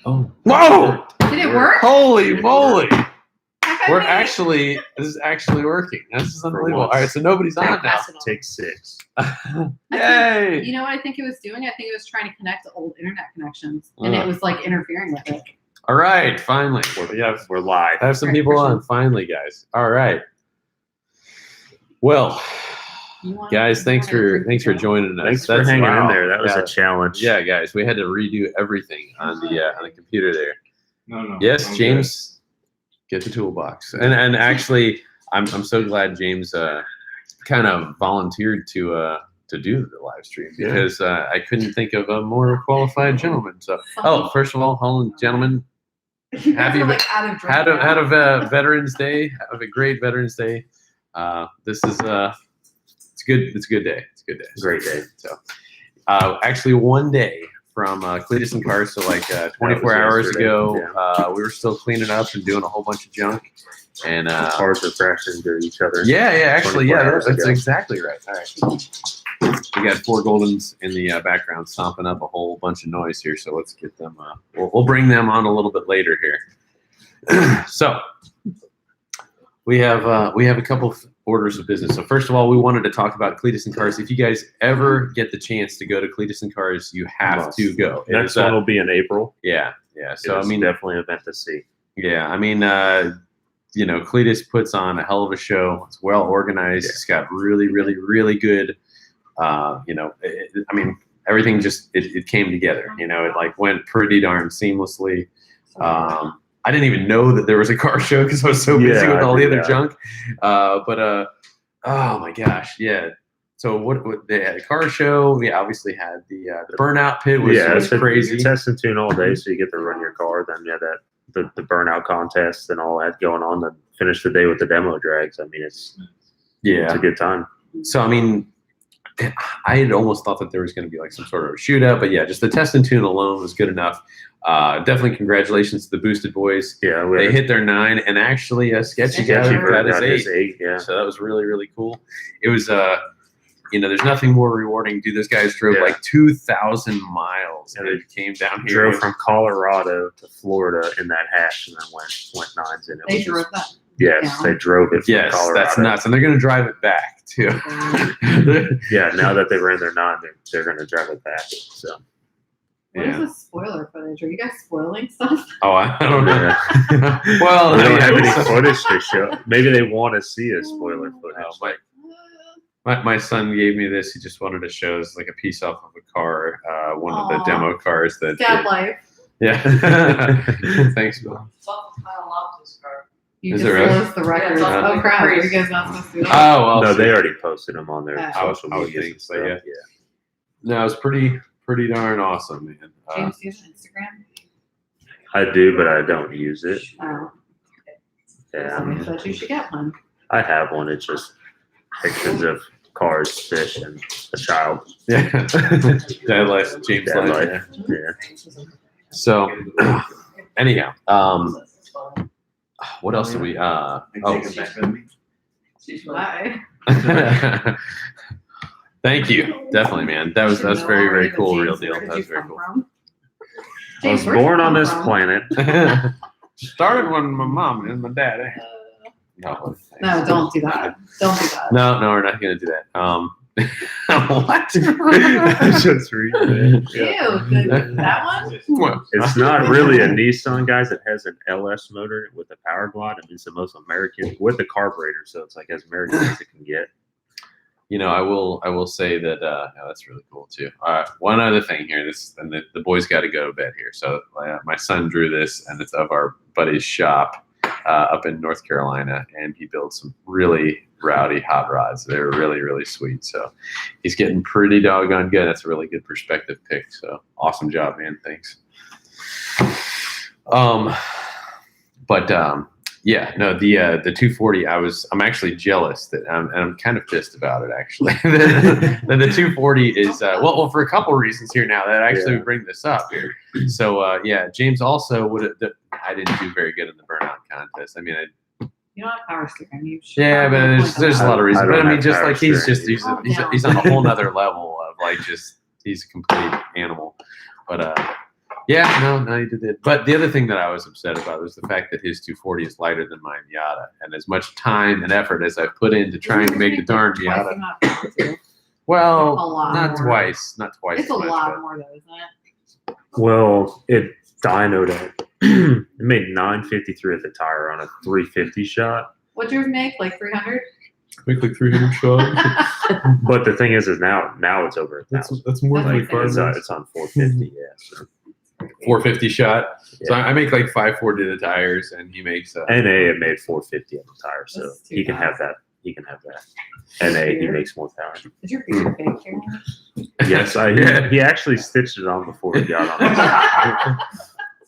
Oh, whoa! Did it work? Holy moly! This is actually working. This is unbelievable. All right, so nobody's on now. Take 6. Yay! You know what I think it was doing? I think it was trying to connect to old internet connections, and it was like interfering with it. All right, finally. We're live. I have some people on. Finally, guys. All right. Well, guys, thanks for joining us. Thanks for hanging in there. That was a challenge. Yeah, guys, we had to redo everything on the computer there. No. Yes, James. Get the toolbox, and actually, I'm so glad James kind of volunteered to do the live stream because I couldn't think of a more qualified gentleman. So, first of all, Holland gentlemen, happy had a Veterans Day. Have a great Veterans Day. This is it's good. It's a good day. It's a good day. Great day. So, actually, one day. From Cletus and Cars, so like 24 hours ago, we were still cleaning up and doing a whole bunch of junk, and cars were crashing into each other. Actually, that's exactly right. All right, we got 4 Goldens in the background stomping up a whole bunch of noise here, so let's get them. We'll bring them on a little bit later here. So we have a couple of orders of business. So first of all, we wanted to talk about Cletus and Cars. If you guys ever get the chance to go to Cletus and Cars, you have to go. Next one will be in April. Yeah. So definitely an event to see. Yeah, Cletus puts on a hell of a show. It's well organized. It's got really, really, really good. Everything just it came together. It like went pretty darn seamlessly. I didn't even know that there was a car show because I was so busy with all the other junk. Oh my gosh, yeah. So what they had a car show. We obviously had the burnout pit, which was crazy. You test and tune all day, so you get to run your car. Then the burnout contest and all that going on. Then finish the day with the demo drags. It's a good time. So I had almost thought that there was going to be like some sort of a shootout, but just the test and tune alone was good enough. Definitely congratulations to the Boosted Boys. Yeah, they hit their 9, and actually Sketchy got his 8. Yeah, so that was really, really cool. It was there's nothing more rewarding. Dude, those guys drove like 2,000 miles, and they came down here. Drove from Colorado to Florida in that hatch, and then went 9s in it. They drove that. Yes, they drove it from Colorado. That's nuts, and they're going to drive it back too. Now that they ran their 9, they're going to drive it back. So. What is the spoiler footage? Are you guys spoiling stuff? Oh, I don't know. Well, they don't have any footage to show. Maybe they want to see a spoiler footage. My son gave me this. He just wanted to show us like a piece off of a car, one of the demo cars that. Dad life. Yeah. Thanks, Bill. You disclosed the record. Oh crap! Are you guys not supposed to do that? Oh well. No, they already posted them on their social media. Yeah. No, it's pretty darn awesome, man. James, do you have an Instagram? I do, but I don't use it. Oh. Yeah. I thought you should get one. I have one. It's just pictures of cars, fish, and a child. Yeah. Dad life, James life. Yeah. So, anyhow, what else do we? Bye. Thank you. Definitely, man. That's very, very cool. Real deal. That was very cool. I was born on this planet. Started when my mom and my dad. No, don't do that. Don't do that. No, we're not going to do that. What? Just read it. Ew, that one? Well, it's not really a Nissan, guys. It has an LS motor with a power glide. It's the most American with the carburetor, so it's like as American as it can get. I will say that that's really cool too. One other thing here, and the boys got to go to bed here. So my son drew this, and it's of our buddy's shop up in North Carolina, and he builds some really rowdy hot rods. They're really, really sweet. So he's getting pretty doggone good. That's a really good perspective pick. So awesome job, man. Thanks. The 240. I'm actually jealous that I'm kind of pissed about it actually. the 240 is well for a couple reasons here now that actually bring this up here. So James also I didn't do very good in the burnout contest. You don't have power steering. But there's a lot of reasons. But just like he's on a whole nother level of like he's a complete animal. But Yeah, no, you did it. But the other thing that I was upset about was the fact that his 240 is lighter than my Miata, and as much time and effort as I've put into trying to make the darn Miata. Well, not twice. It's a lot more, though, isn't it? Well, it dynoed at it made 953 at the tire on a 350 shot. What'd yours make? Like 300? Make like 300 shots. But the thing is now it's over 1,000. That's more than Like, It's on 450. Yeah. So. 450 shot. Yeah. So I make like 540 to the tires, and he makes. NA it made 450 on the tire, so he can have that. He can have that. NA he makes more power. Is your beard fake, Karen? Yes, he actually stitched it on before he got on.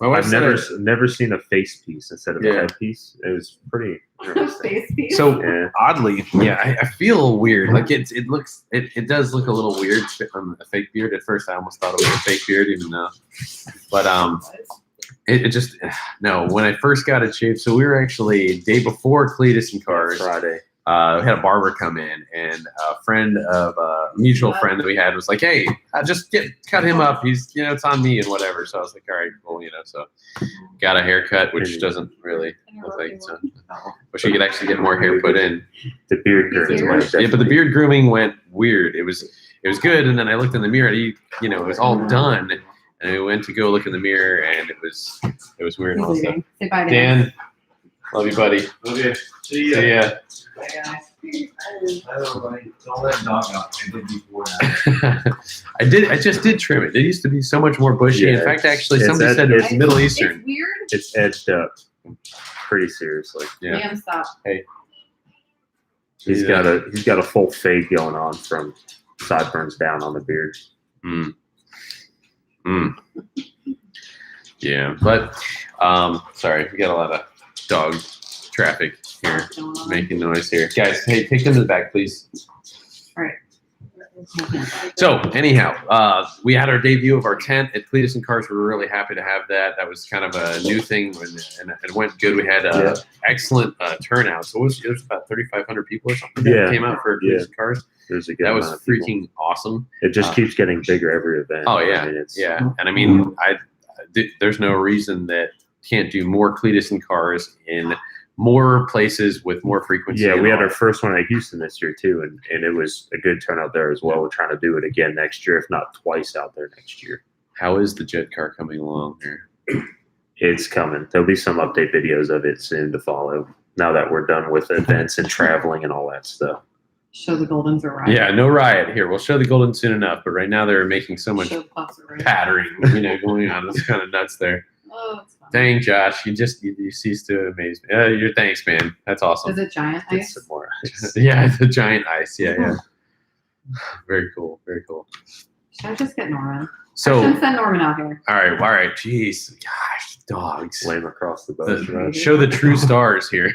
I've never seen a face piece instead of a head piece. It was pretty interesting. Face piece. So oddly, I feel weird. Like it does look a little weird from a fake beard. At first, I almost thought it was a fake beard, even though. But it just no. When I first got it shaved, so we were actually day before Cletus and Cars. Friday. We had a barber come in, and a friend of a mutual friend that we had was like, "Hey, just cut him up. He's, it's on me and whatever." So I was like, "All right, cool." So got a haircut, which doesn't really look like it's wish you could actually get more hair put in. The beard grooming went but the beard grooming went weird. It was good, and then I looked in the mirror, and it was all done, and I went to go look in the mirror, and it was weird also. Say bye, Dan, love you, buddy. Okay. See ya. See ya. Bye, guys. Don't let dog out. I did before that. I just did trim it. It used to be so much more bushy. Yeah, In fact, actually, it's somebody said it was Middle Eastern. It's weird. It's edged up pretty seriously. Yeah. Liam, stop. Hey. He's got a full fade going on from sideburns down on the beard. Yeah, but sorry, we got a lot of dog traffic here, making noise here. Guys, hey, take them to the back, please. All right. So anyhow, we had our debut of our tent at Cletus and Cars. We were really happy to have that. That was kind of a new thing, and it went good. We had excellent turnout. So it was about 3,500 people or something that came out for Cletus and Cars. That was freaking awesome. It just keeps getting bigger every event. Oh yeah, and I mean, there's no reason that can't do more Cletus and Cars in more places with more frequency. Yeah, we had our first one at Houston this year too, and it was a good turnout there as well. We're trying to do it again next year, if not twice out there next year. How is the jet car coming along here? It's coming. There'll be some update videos of it soon to follow. Now that we're done with events and traveling and all that stuff. Show the Goldens a riot. Yeah, no riot here. We'll show the Golden soon enough, but right now they're making so much pattering, going on. It's kind of nuts there. Oh, it's fun. Dang, Josh, you cease to amaze me. Your thanks, man. That's awesome. Is it giant ice? Some more ice. Yeah, it's a giant ice. Yeah. Very cool. Very cool. Should I just get Norman? So I shouldn't send Norman out here. All right. Jeez, gosh, dogs. Lame across the boat. Right? Show the true stars here.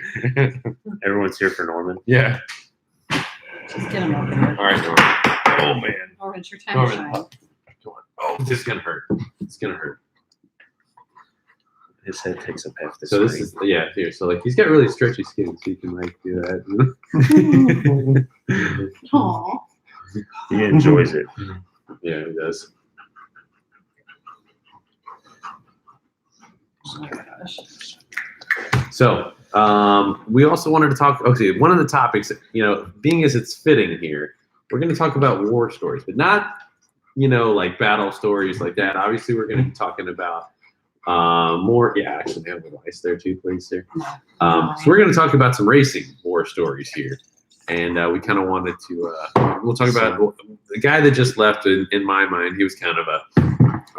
Everyone's here for Norman. Yeah. Just get him out there. All right, Norman. Oh man. Norman, it's your time to shine. Come on. Oh, this is gonna hurt. It's gonna hurt. His head takes up half the So screen. this is here. So like he's got really stretchy skin, so you can like do that. Aww. He enjoys it. Yeah, he does. Oh my gosh. So we also wanted to talk. Okay, one of the topics, being as it's fitting here, we're going to talk about war stories, but not, like battle stories like that. Obviously, we're going to be talking about more. Yeah, actually, have the lights there too, please, sir. So we're going to talk about some racing war stories here, and we kind of wanted to. We'll talk about the guy that just left. In my mind, he was kind of a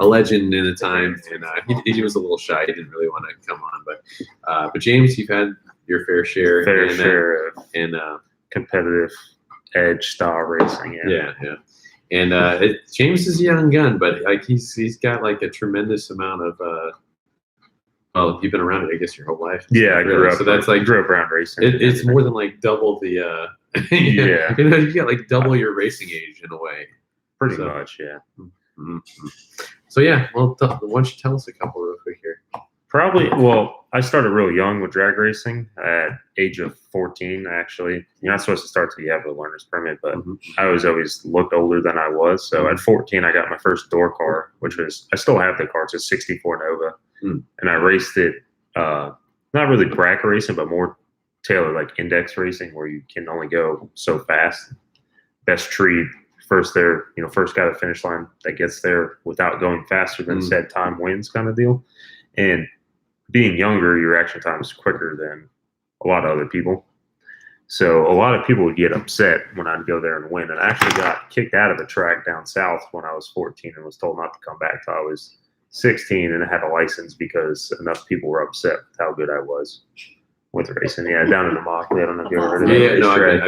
legend in a time, and he was a little shy. He didn't really want to come on, but James, you've had your fair share of competitive edge style racing. Yeah. And James is a young gun, but like he's got like a tremendous amount of. Well, you've been around it, I guess, your whole life. Yeah, I grew up. So that's like grew up around racing. It's more than like double the. Yeah. You got like double your racing age in a way. Pretty much, yeah. Mm-hmm. So yeah, well, why don't you tell us a couple real quick here? Probably. Well, I started real young with drag racing at age of 14, actually. You're not supposed to start till you have a learner's permit, but I always looked older than I was. So at 14, I got my first door car, which was, I still have the car. It's a 64 Nova. And I raced it, not really bracket racing, but more tailored like index racing where you can only go so fast. Best tree, first there, first guy to the finish line that gets there without going faster than said time wins kind of deal. And being younger, your reaction time is quicker than a lot of other people. So a lot of people would get upset when I'd go there and win. And I actually got kicked out of a track down south when I was 14 and was told not to come back till I was 16, and I had a license because enough people were upset with how good I was with racing. Yeah, down in the Mockley. I don't know if you ever heard of that. Yeah, no, I've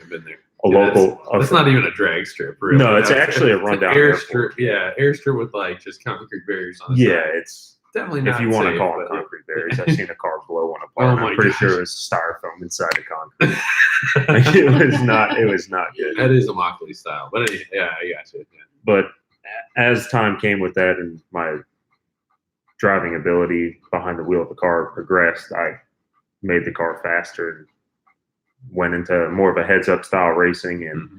been there. A local. That's not even a drag strip, really. No, it's actually a rundown airstrip. Yeah, airstrip with like just concrete barriers on the side. It's definitely not if you want to safe, call them but concrete barriers. I've seen a car blow one apart. Oh I'm pretty sure it was styrofoam inside the concrete. Like, it was not good. That is a Mockley style, but yeah, I got you. Yeah. But as time came with that and my driving ability behind the wheel of the car progressed, I made the car faster and went into more of a heads-up style racing. And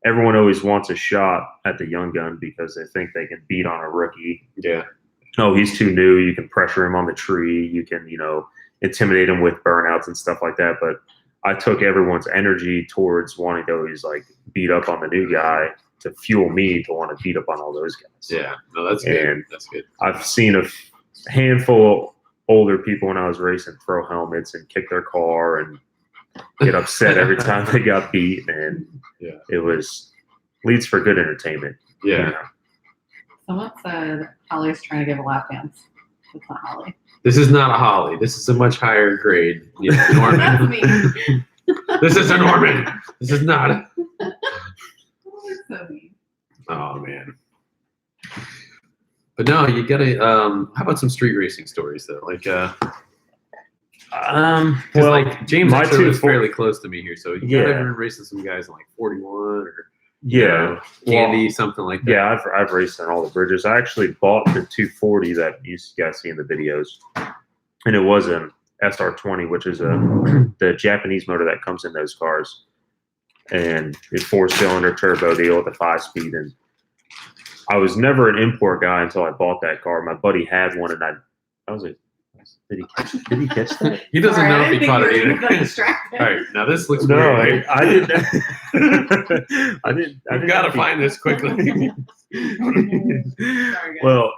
everyone always wants a shot at the young gun because they think they can beat on a rookie. Yeah. Oh, he's too new. You can pressure him on the tree. You can, intimidate him with burnouts and stuff like that. But I took everyone's energy towards wanting to always like beat up on the new guy to fuel me to want to beat up on all those guys. Yeah. No, that's good. And that's good. I've seen a handful of older people when I was racing throw helmets and kick their car and get upset every time they got beat. And it leads for good entertainment. Yeah. Someone said Holly's trying to give a lap dance. It's not Holly. This is not a Holly. This is a much higher grade. Norman. That's me. This is a Norman. This is not a... So mean. Oh, man. But no, you gotta. How about some street racing stories though? Like, well, like James my actually was fairly close to me here, so you gotta been racing some guys in like 41 or Candy, something like that. Yeah, I've raced on all the bridges. I actually bought the 240 that you guys see in the videos, and it was an SR20, which is the Japanese motor that comes in those cars, and it's 4-cylinder turbo deal with a 5-speed. And I was never an import guy until I bought that car. My buddy had one, and I was like, did he catch that? He doesn't know if he caught it either. Distracted. All right, now this looks No, weird. I didn't. I didn't. We've got to find this quickly. Sorry, guys. Well,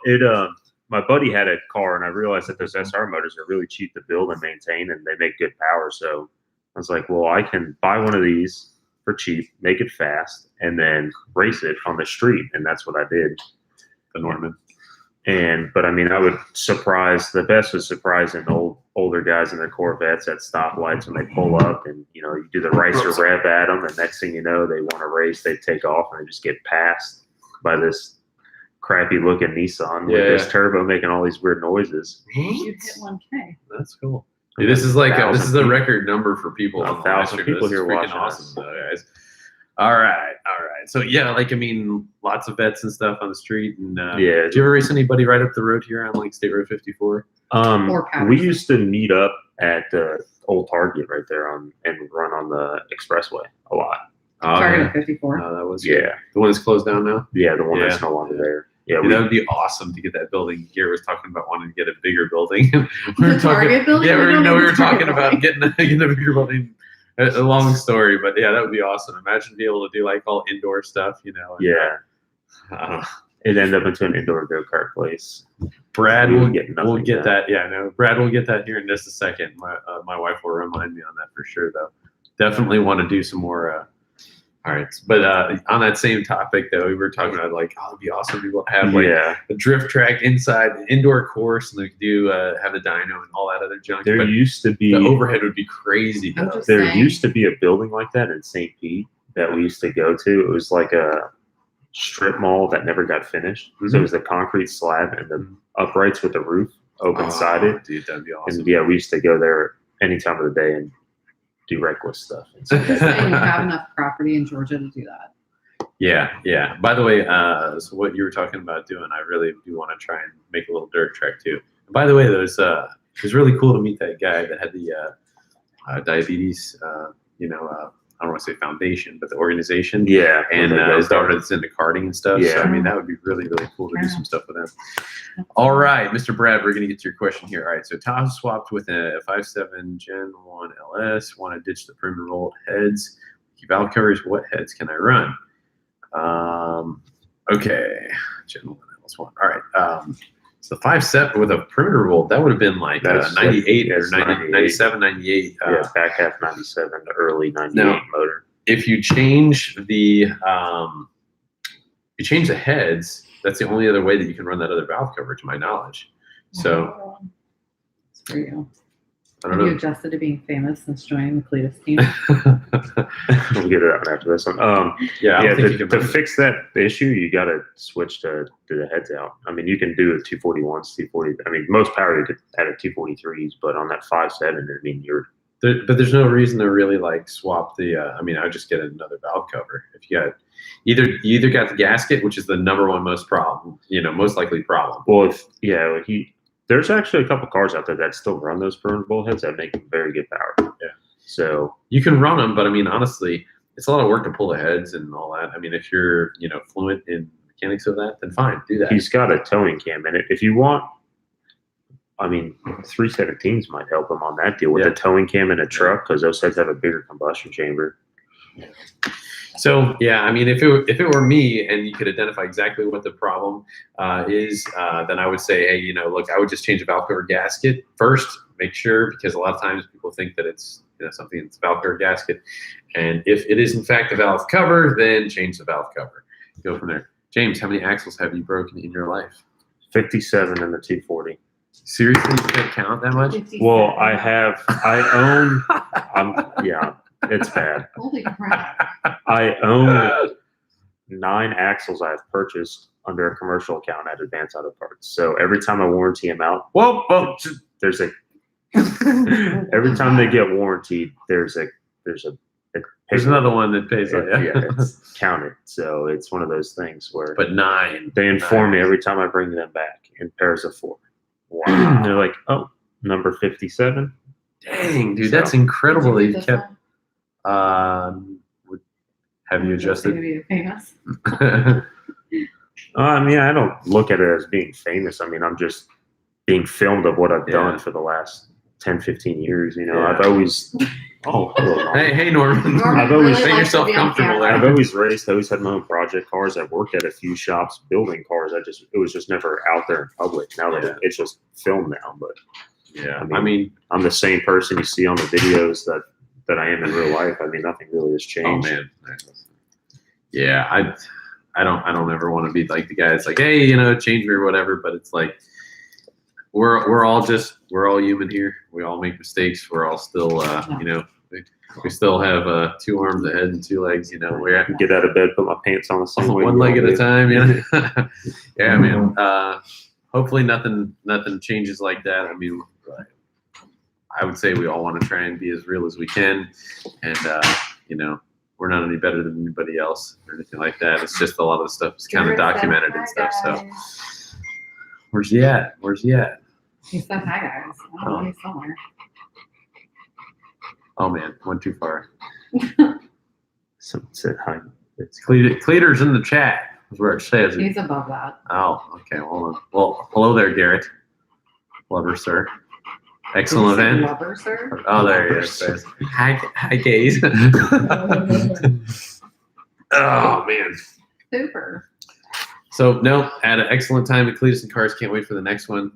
my buddy had a car, and I realized that those SR motors are really cheap to build and maintain, and they make good power. So I was like, well, I can buy one of these for cheap, make it fast, and then race it on the street. And that's what I did. The Norman. But I mean, I would the best was surprising older guys in their Corvettes at stoplights when they pull up and, you do the ricer rev at them. And next thing you know, they want to race, they take off and they just get passed by this crappy looking Nissan with this turbo making all these weird noises. You hit 1K. That's cool. Dude, this is like this is a record number for people. 1,000 people here watching awesome, though, guys. All right. So yeah, like I mean, lots of vets and stuff on the street. And did you ever race anybody right up the road here on like State Road 54? We used to meet up at the old Target right there and run on the expressway a lot. Target 54. Oh, that was good. The one that's closed down now. Yeah, the one that's no longer there. Yeah, that would be awesome to get that building. Garrett was talking about wanting to get a bigger building. Target building. Yeah, we were talking about getting a bigger building. A long story, but yeah, that would be awesome. Imagine being able to do like all indoor stuff, And, it ended up into an indoor go-kart place. Brad will get that. Yeah, no, Brad will get that here in just a second. My wife will remind me on that for sure, though. Definitely want to do some more. All right, but on that same topic, though, we were talking about like, it'd be awesome to have like a drift track inside the indoor course, and they could do have a dyno and all that other junk. There used to be the overhead would be crazy. There used to be a building like that in St. Pete that we used to go to. It was like a strip mall that never got finished. So it was the concrete slab and the uprights with the roof open sided. Dude, that'd be awesome. And we used to go there any time of the day and do reckless stuff. And you have enough property in Georgia to do that. Yeah. By the way, so what you were talking about doing, I really do want to try and make a little dirt track too. By the way, those it was really cool to meet that guy that had the diabetes. I don't want to say foundation, but the organization. Yeah. And his daughter that's into karting and stuff. Yeah. So, I mean, that would be really, really cool to do some stuff with him. All right, Mr. Brad, we're going to get to your question here. All right, so Tahoe swapped with a 5.7 Gen 1 LS. Want to ditch the perimeter rolled heads. Valve covers. What heads can I run? Okay. Gen 1 LS1. All right. So 5.7 with a perimeter roll, that would have been like 98 or 97, 98. Yeah, back half 97 to early 98 now, motor. If you change the heads, that's the only other way that you can run that other valve cover, to my knowledge. So It's for you. I don't Have you know. adjusted to being famous since joining the Cletus team? We'll get it out after this one. Yeah, I don't think you can to run it. fix that issue, you got to switch to the heads out. I mean, you can do a 241s, 240. I mean, most power you could add a 243s, but on that 5.7, I mean, But there's no reason to really like swap the. I mean, I would just get another valve cover. If you got you either got the gasket, which is the number one most likely problem. well, there's actually a couple cars out there that still run those perimeter bulkheads that make very good power. Yeah. So You can run them, but I mean, honestly, it's a lot of work to pull the heads and all that. I mean, if you're fluent in mechanics of that, then fine, do that. he's got a towing cam in it. If you want, I mean, 317s might help him on that deal with the towing cam in a truck, because those heads have a bigger combustion chamber. So yeah, I mean, if it were me and you could identify exactly what the problem is, then I would say, hey, look, I would just change the valve cover gasket first. Make sure, because a lot of times people think that it's something that's valve cover gasket, and if it is in fact a valve cover, then change the valve cover. Go from there. James, how many axles have you broken in your life? 57 in the 240. Seriously, you can't count that much? Well, yeah, it's bad. Holy crap. I own 9 axles I've purchased under a commercial account at Advanced Auto Parts. So every time I warranty them out, there's a every time they get warranted, there's another one that pays like that. Yeah, it's counted. So it's one of those things where But 9. they inform me every time I bring them back in pairs of 4. Wow. They're like, oh, number 57. Dang, dude, that's incredible that Did you this kept. one? Have you adjusted? To be famous. I mean, I don't look at it as being famous. I mean, I'm just being filmed of what I've done for the last 10, 15 years. I've always. Oh, hello, Norman. Hey, Norman. I've always make yourself comfortable there. I've always raced. I always had my own project cars. I've worked at a few shops building cars. It was just never out there in public. Now that it's just filmed now, but yeah, I mean, I'm the same person you see on the videos that I am in real life. I mean, nothing really has changed. Oh man. Yeah, I don't ever want to be like the guy that's like, hey, change me or whatever. But it's like we're all human here. We all make mistakes. We're all still we still have 2 arms, a head, and 2 legs. We have to Get out of bed, put my pants on the same way. one leg at a time. Yeah, man. Hopefully nothing changes like that. I mean, I would say we all want to try and be as real as we can, and we're not any better than anybody else or anything like that. It's just a lot of the stuff is kind of documented and stuff. So where's he at? He said hi, guys. Oh, he's somewhere. Oh man, went too far. Someone said hi. It's Cleater's in the chat. Is where it says it. He's above that. Oh, okay. Well, hello there, Garrett. Lover, sir. Excellent Did you say event. lover, sir? Oh, there he is. Hi, gays. Oh man. Super. So no, had an excellent time at Cletus and Cars. Can't wait for the next one.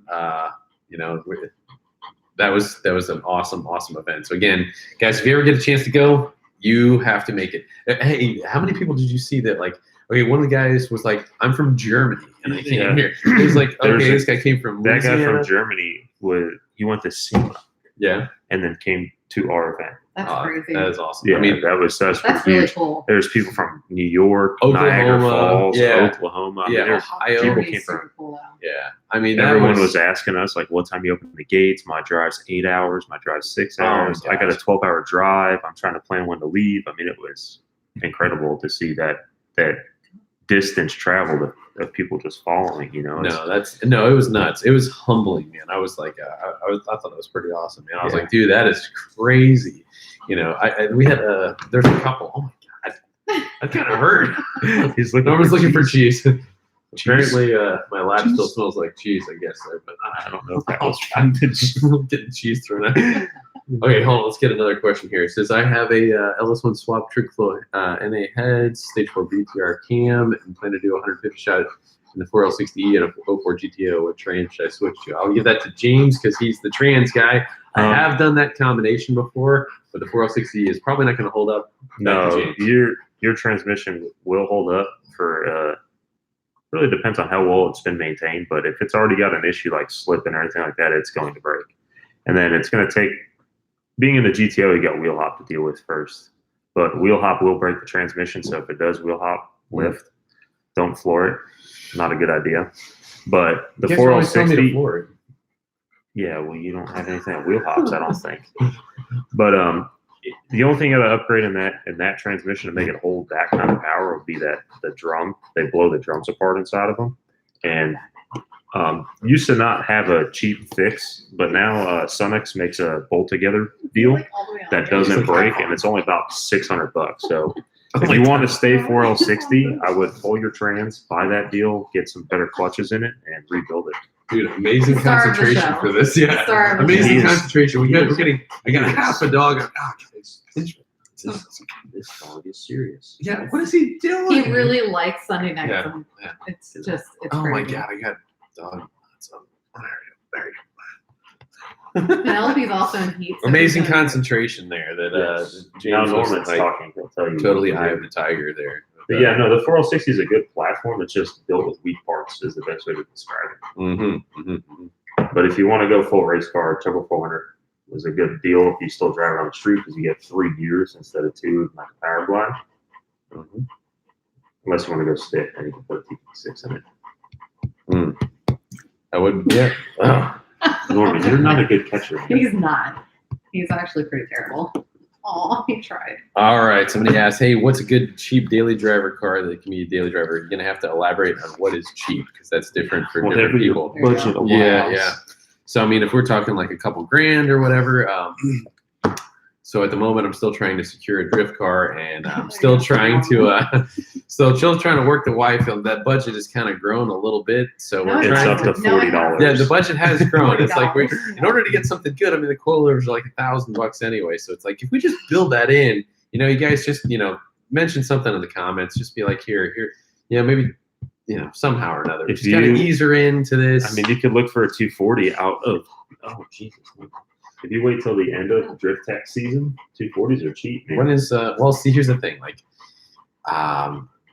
That was an awesome event. So again, guys, if you ever get a chance to go, you have to make it. Hey, how many people did you see that like? Okay, one of the guys was like, "I'm from Germany and I came here." He was like, "Okay, this guy came from that Louisiana." guy from Germany he went to SEMA Yeah, and then came to our event. That's crazy. that is awesome. Yeah, I mean, that's That's really cool. There's people from New York, Oklahoma, Niagara Falls, yeah. Oklahoma. I Yeah, mean, there's Ohio. people He's came super from. cool, though. yeah. I mean, that Everyone was asking us like, "What time you open the gates?" My drive's 8 hours. My drive's 6 Oh, hours. I got a gosh. 12-hour drive. I'm trying to plan when to leave. I mean, it was incredible to see that distance traveled of people just following. You know, No, it was nuts. It was humbling, man. I was like, I thought it was pretty awesome, man. I was like, dude, that is crazy. You know, we had there's a couple. Oh my god, that kind of hurt. Norman's looking for cheese. Apparently, my lap still smells like cheese. I guess, but I don't know if that was getting cheese thrown out. Okay, hold on. Let's get another question here. It says, I have a LS1 swap trick flow NA heads, stage 4 BTR cam, and plan to do a 150 shot in the 4L60E and a 04 GTO. What trans should I switch to? I'll give that to James because he's the trans guy. I have done that combination before, but the 4L60E is probably not going to hold up. No, your transmission will hold up for really depends on how well it's been maintained, but if it's already got an issue like slipping or anything like that, it's going to break. And then it's going to take, being in the GTO, you got wheel hop to deal with first. But wheel hop will break the transmission, so if it does wheel hop, lift, don't floor it. Not a good idea. But the 4L60, yeah, well, you don't have anything on wheel hops, I don't think. But the only thing you got to upgrade in that transmission to make it hold that kind of power would be that the drum. They blow the drums apart inside of them, and used to not have a cheap fix, but now Sunex makes a bolt together deal that doesn't break, and it's only about $600. So if you want to stay 4L60, I would pull your trans, buy that deal, get some better clutches in it, and rebuild it. Dude, amazing concentration for this. Yeah, amazing concentration. I got half a dog. This dog is serious. Yeah, what is he doing? He really likes Sunday nights. Yeah. It's just, it's oh crazy. my god, I got dog. There you Penelope's also in heat. So amazing concentration there. That James now was Norman's like, talking. He'll tell you. totally eye of the tiger there. But yeah, no, the 4L60 is a good platform. It's just built with weak parts is the best way to describe it. But if you want to go full race car, Turbo 400 was a good deal if you still drive on the street because you get 3 gears instead of 2, like a power glide. Unless you want to go stick, then you can put a TP6 in it. I would, yeah. Oh. Norman, you're not a good catcher. He's not. He's actually pretty terrible. Oh, he tried. All right. Somebody asked, hey, what's a good cheap daily driver car that can be a daily driver? You're going to have to elaborate on what is cheap because that's different for different people. Budget yeah. So, I mean, if we're talking like a couple grand or whatever, so at the moment I'm still trying to secure a drift car and I'm still trying to work the wife. That budget has kind of grown a little bit. So we're it's up to $40. Yeah, the budget has grown. It's like in order to get something good, I mean the coilovers are like $1,000 anyway. So it's like if we just build that in, you guys just mention something in the comments. Just be like here, maybe somehow or another. Just kind of ease her into this. I mean, you could look for a 240 out of Jesus. If you wait till the end of Drift Tech season, 240s are cheap, man. When is see, here's the thing, like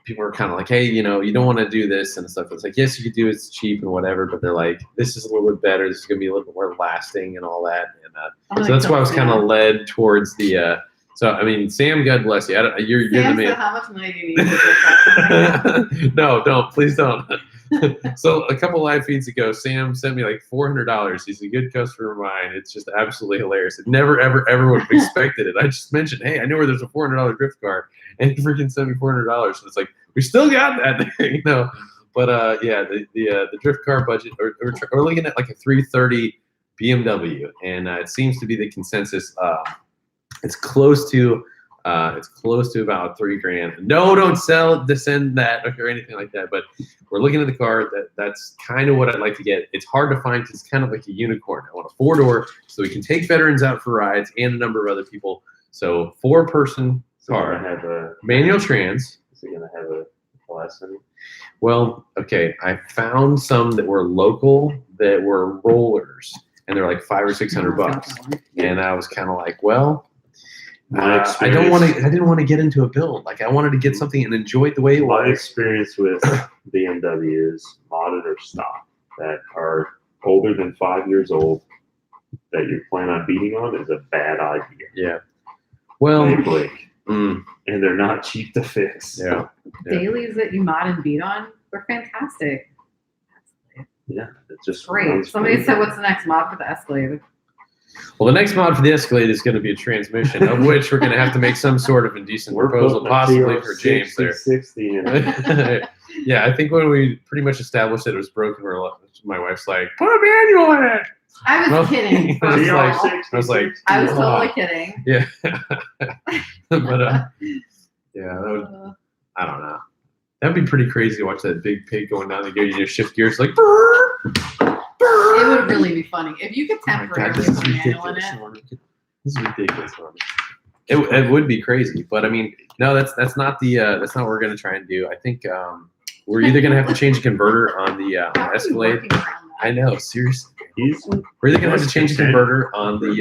people are kind of like, hey, you don't want to do this and stuff. It's like, yes, you could do it, it's cheap and whatever, but they're like, this is a little bit better, this is gonna be a little bit more lasting and all that. And so that's why I was kind of led towards the so I mean, Sam, God bless you. You're the man. How much money do you need? No, don't, please don't. So a couple live feeds ago, Sam sent me like $400. He's a good customer of mine. It's just absolutely hilarious. I never, ever would have expected it. I just mentioned, hey, I know where there's a $400 drift car, and he freaking sent me $400. So it's like, we still got that thing, But yeah, the drift car budget, we're looking at like a 330 BMW, and it seems to be the consensus. It's close to about $3,000. No, don't send that or anything like that. But we're looking at the car. That's kind of what I'd like to get. It's hard to find because it's kind of like a unicorn. I want a 4-door so we can take veterans out for rides and a number of other people. So 4-person car, have a manual trans. Is it gonna have a class in it? Well, okay. I found some that were local that were rollers, and they're like $500 or $600. And I was kind of like, well. I didn't want to get into a build. Like I wanted to get something and enjoy it the way it was. My experience with BMWs, modded or stock, that are older than 5 years old, that you plan on beating on is a bad idea. Yeah. Well, they break, and they're not cheap to fix. Yeah. Dailies that you mod and beat on were fantastic. Yeah, it's just great. Somebody said, "What's the next mod for the Escalade?" Well, the next mod for the Escalade is going to be a transmission, of which we're going to have to make some sort of indecent proposal, possibly for James there. 60 and Yeah, I think when we pretty much established that it was broken, my wife's like, put a manual in it. I was kidding. I was first of like, all. I was like, I was "Wow." totally kidding. Yeah. But yeah, that would, I don't know. That'd be pretty crazy to watch that big pig going down the gear. You just shift gears like. It would really be funny if you could Oh my God, temporarily this is put a manual in ridiculous. it. Norman. This is ridiculous. Norman. It would be crazy, but I mean, no, that's not that's not what we're gonna try and do. I think we're either gonna have to change the converter on the How are you Escalade. working around that? I know, seriously. He's We're either gonna have to change the converter on the.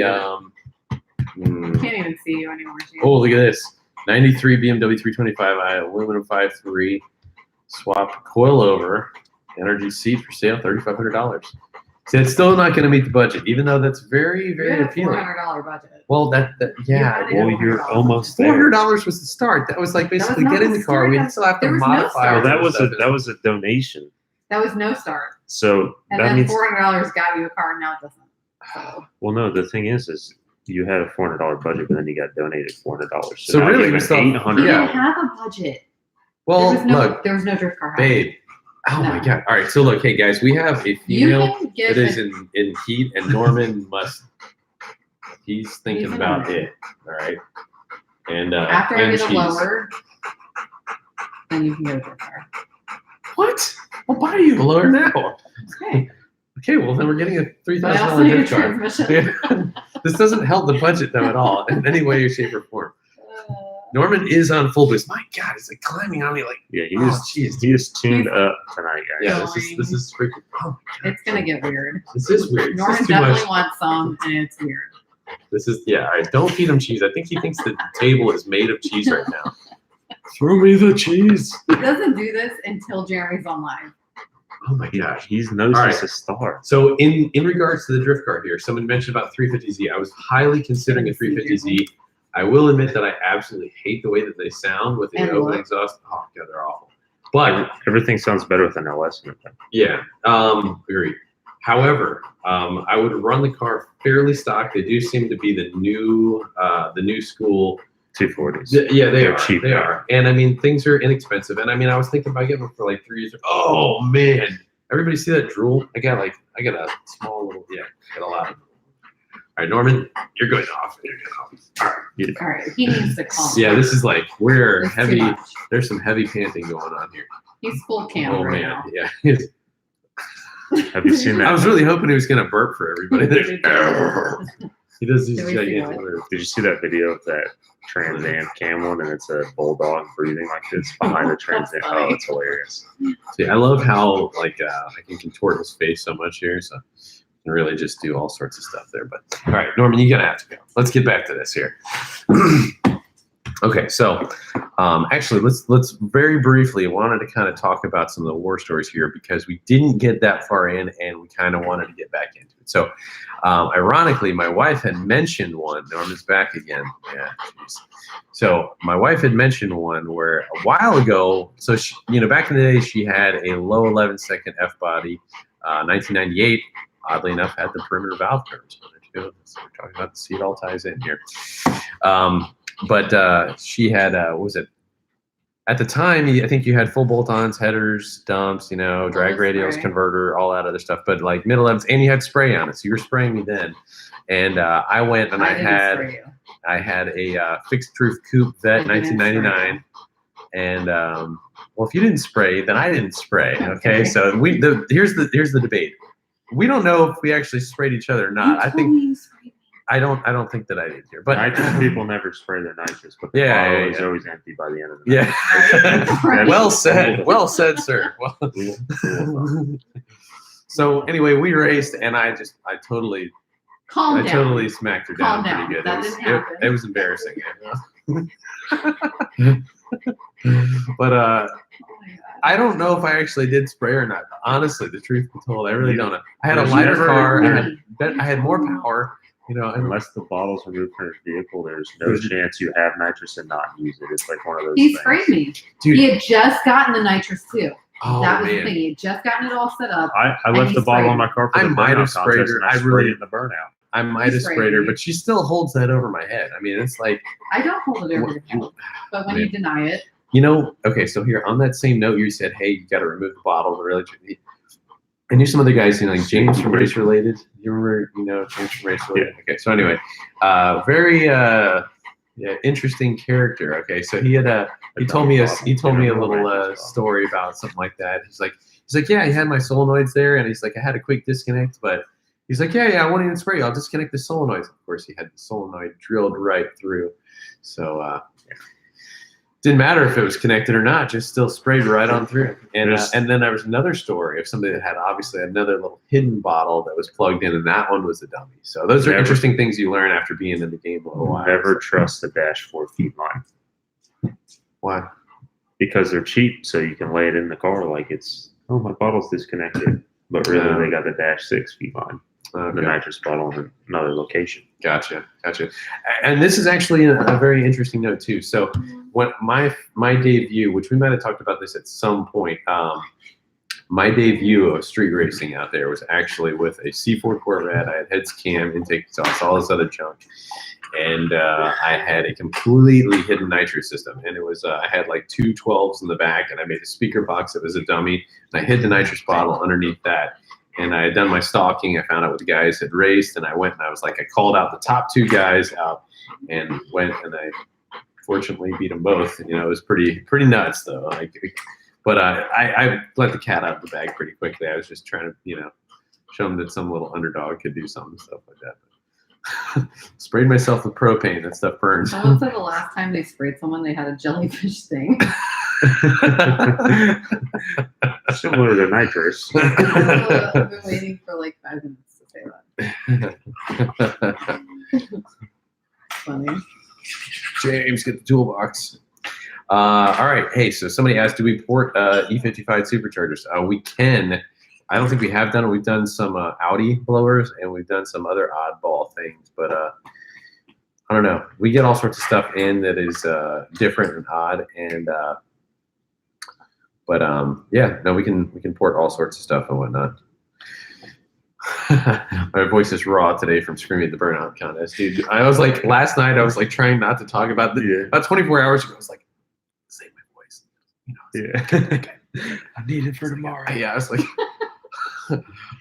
Can't even see you anymore. James. Oh, look at this! '93 BMW 325i aluminum 5.3 swap coilover energy seat for sale, $3,500. See, it's still not going to meet the budget, even though that's very, You very had a appealing. $400 budget. Well, yeah. Yeah, well, you're almost there. $400 was the start. That was like basically not get in the the car. start. We still have to There was no modify. start. all Well, that the was stuff. a donation. That was no start. So And that then means $400 got you a car, and now it doesn't. So well, no. The thing is you had a $400 budget, but then you got donated $400. So now really, you we have still- you $800. didn't Yeah. have a budget. Well, look, there was no drift car. babe. Oh my No. God! All right, so look, hey guys, we have a You female can get that is a, in heat, and Norman must. He's thinking He's in about on it. it. All right, and after I and get a cheese. lower, then you can get a drift car. What? I'll buy you a lower now. Okay. Okay, well then we're getting a But I also $3,000 need a gift card. transmission. This doesn't help the budget though at all in any way, shape, or form. Uh, Norman is on full boost. My God, it's like climbing on me like. Yeah, he Oh, is. jeez. He is tuned up tonight, guys. Yeah, this is freaking. Oh, my God. it's gonna get weird. This is weird. Norman This is too definitely much. wants some, and it's weird. This is All right, don't feed him cheese. I think he thinks the table is made of cheese right now. Throw me the cheese. He doesn't do this until Jeremy's on live. Oh my gosh. He's knows All he's right. a star. So in regards to the drift car here, someone mentioned about 350Z. I was highly considering a 350Z. I will admit that I absolutely hate the way that they sound with the And open look. exhaust. Oh God, they're awful. But Everything sounds better with an LS in it. yeah, agreed. However, I would run the car fairly stock. They do seem to be the new school. 240s. Yeah, they They're are. cheap They now. are. And I mean, things are inexpensive. And I mean, I was thinking about getting them for like 3 years. Oh man, everybody see that drool? I got a small little, I got a lot of. All right, Norman, you're going off. You're going off. All right. All right, he needs to calm. Yeah, this is like we're It's too heavy. much. There's some heavy panting going on here. He's full cam Oh right man, now. yeah. Have you seen I that? was really hoping he was gonna burp for everybody. He does these Did we see gigantic what? words. Did you see that video of that Trans Am cam one, and it's a bulldog breathing like this behind the Trans Am? That's funny. Oh, it's hilarious. See, I love how I can contort his face so much here, so I can really just do all sorts of stuff there. But all right, Norman, you're gonna have to go. Let's get back to this here. Okay, so actually, let's very briefly wanted to kind of talk about some of the war stories here because we didn't get that far in, and we kind of wanted to get back into it. So, ironically, my wife had mentioned one. Norman's back again. Yeah. Geez. So my wife had mentioned one where a while ago. So she, back in the day, she had a low 11-second F body. 1998, oddly enough, had the perimeter valve curves. So we're talking about the seat all ties in here. But she had, what was it? At the time, I think you had full bolt-ons, headers, dumps, drag radials, spray. converter, all that other stuff. But like middle 11s, and you had spray on it. So you were spraying me then. And I went and I had a fixed roof coupe vet, I didn't 1999. And well, if you didn't spray, then I didn't spray. Okay, Okay. so here's the debate. We don't know if we actually sprayed each other or not. I don't think that I did here, but Nitrous people never spray their nitrous, but the Yeah, bottle yeah, is yeah. always empty by the end of the night. yeah. Well said. Well said, sir. Well, so anyway, we raced, and I totally Calm down. totally smacked her down Calm down. pretty good. That It was, didn't happen. it was embarrassing. But Oh my God. I don't know if I actually did spray or not. Honestly, the truth be told, I really don't know. I had a There's lighter never- car. I had more power. And Unless the bottle's removed from your vehicle, there's no chance you have nitrous and not use it. It's like one of those He things. sprayed me. dude, He had just gotten the nitrous too. oh That was the man, thing. He had just gotten it all set up. I And left he the bottle sprayed on my car for I the might have burnout sprayed contest, her. and I I sprayed really- it in the burnout. I might have sprayed sprayed her, me. but she still holds that over my head. I mean, it's like I don't hold it over the head. But when you deny it, Okay, so here on that same note, you said, hey, you got to remove the bottle. I knew some other guys, like James from Race Related. You remember, James from Race Related? Yeah. Okay, so anyway, very interesting character. Okay, so he told me a little story about something like that. He's like, yeah, he had my solenoids there, and he's like, I had a quick disconnect, but he's like, yeah, I won't even spray. I'll disconnect the solenoids. Of course, he had the solenoid drilled right through, so. Didn't matter if it was connected or not, just still sprayed right on through. And then there was another story of somebody that had obviously another little hidden bottle that was plugged in, and that one was a dummy. So those are interesting things you learn after being in the game a little while. Never trust the dashboard feed line. Why? Because they're cheap, so you can lay it in the car like it's, my bottle's disconnected. But really, they got the -6 feed line. The nitrous bottle in another location. Gotcha. And this is actually a very interesting note too. So what my debut, which we might have talked about this at some point, my debut of street racing out there was actually with a C4 Corvette. I had heads cam, intake exhaust, all this other junk. And I had a completely hidden nitrous system. And it was, I had like two 12s in the back, and I made a speaker box that was a dummy. And I hid the nitrous bottle underneath that. And I had done my stalking. I found out what the guys had raced, and I went and I was like, I called out the top 2 guys out and went, and I fortunately beat them both. It was pretty nuts though. But I let the cat out of the bag pretty quickly. I was just trying to, show them that some little underdog could do something, stuff like that. Sprayed myself with propane. That stuff burns. Someone said the last time they sprayed someone, they had a jellyfish sting. Similar to nitrous. I've been waiting for like 5 minutes to say that. Funny. James, get the toolbox. All right. Hey, so somebody asked, do we port E55 superchargers? We can. I don't think we have done it. We've done some Audi blowers, and we've done some other oddball things, but I don't know. We get all sorts of stuff in that is different and odd, and we can port all sorts of stuff and whatnot. My voice is raw today from screaming at the burnout contest, dude. I was like, last night I was like trying not to talk about about 24 hours ago. I was like, save my voice. I need it for tomorrow. Yeah, I was like,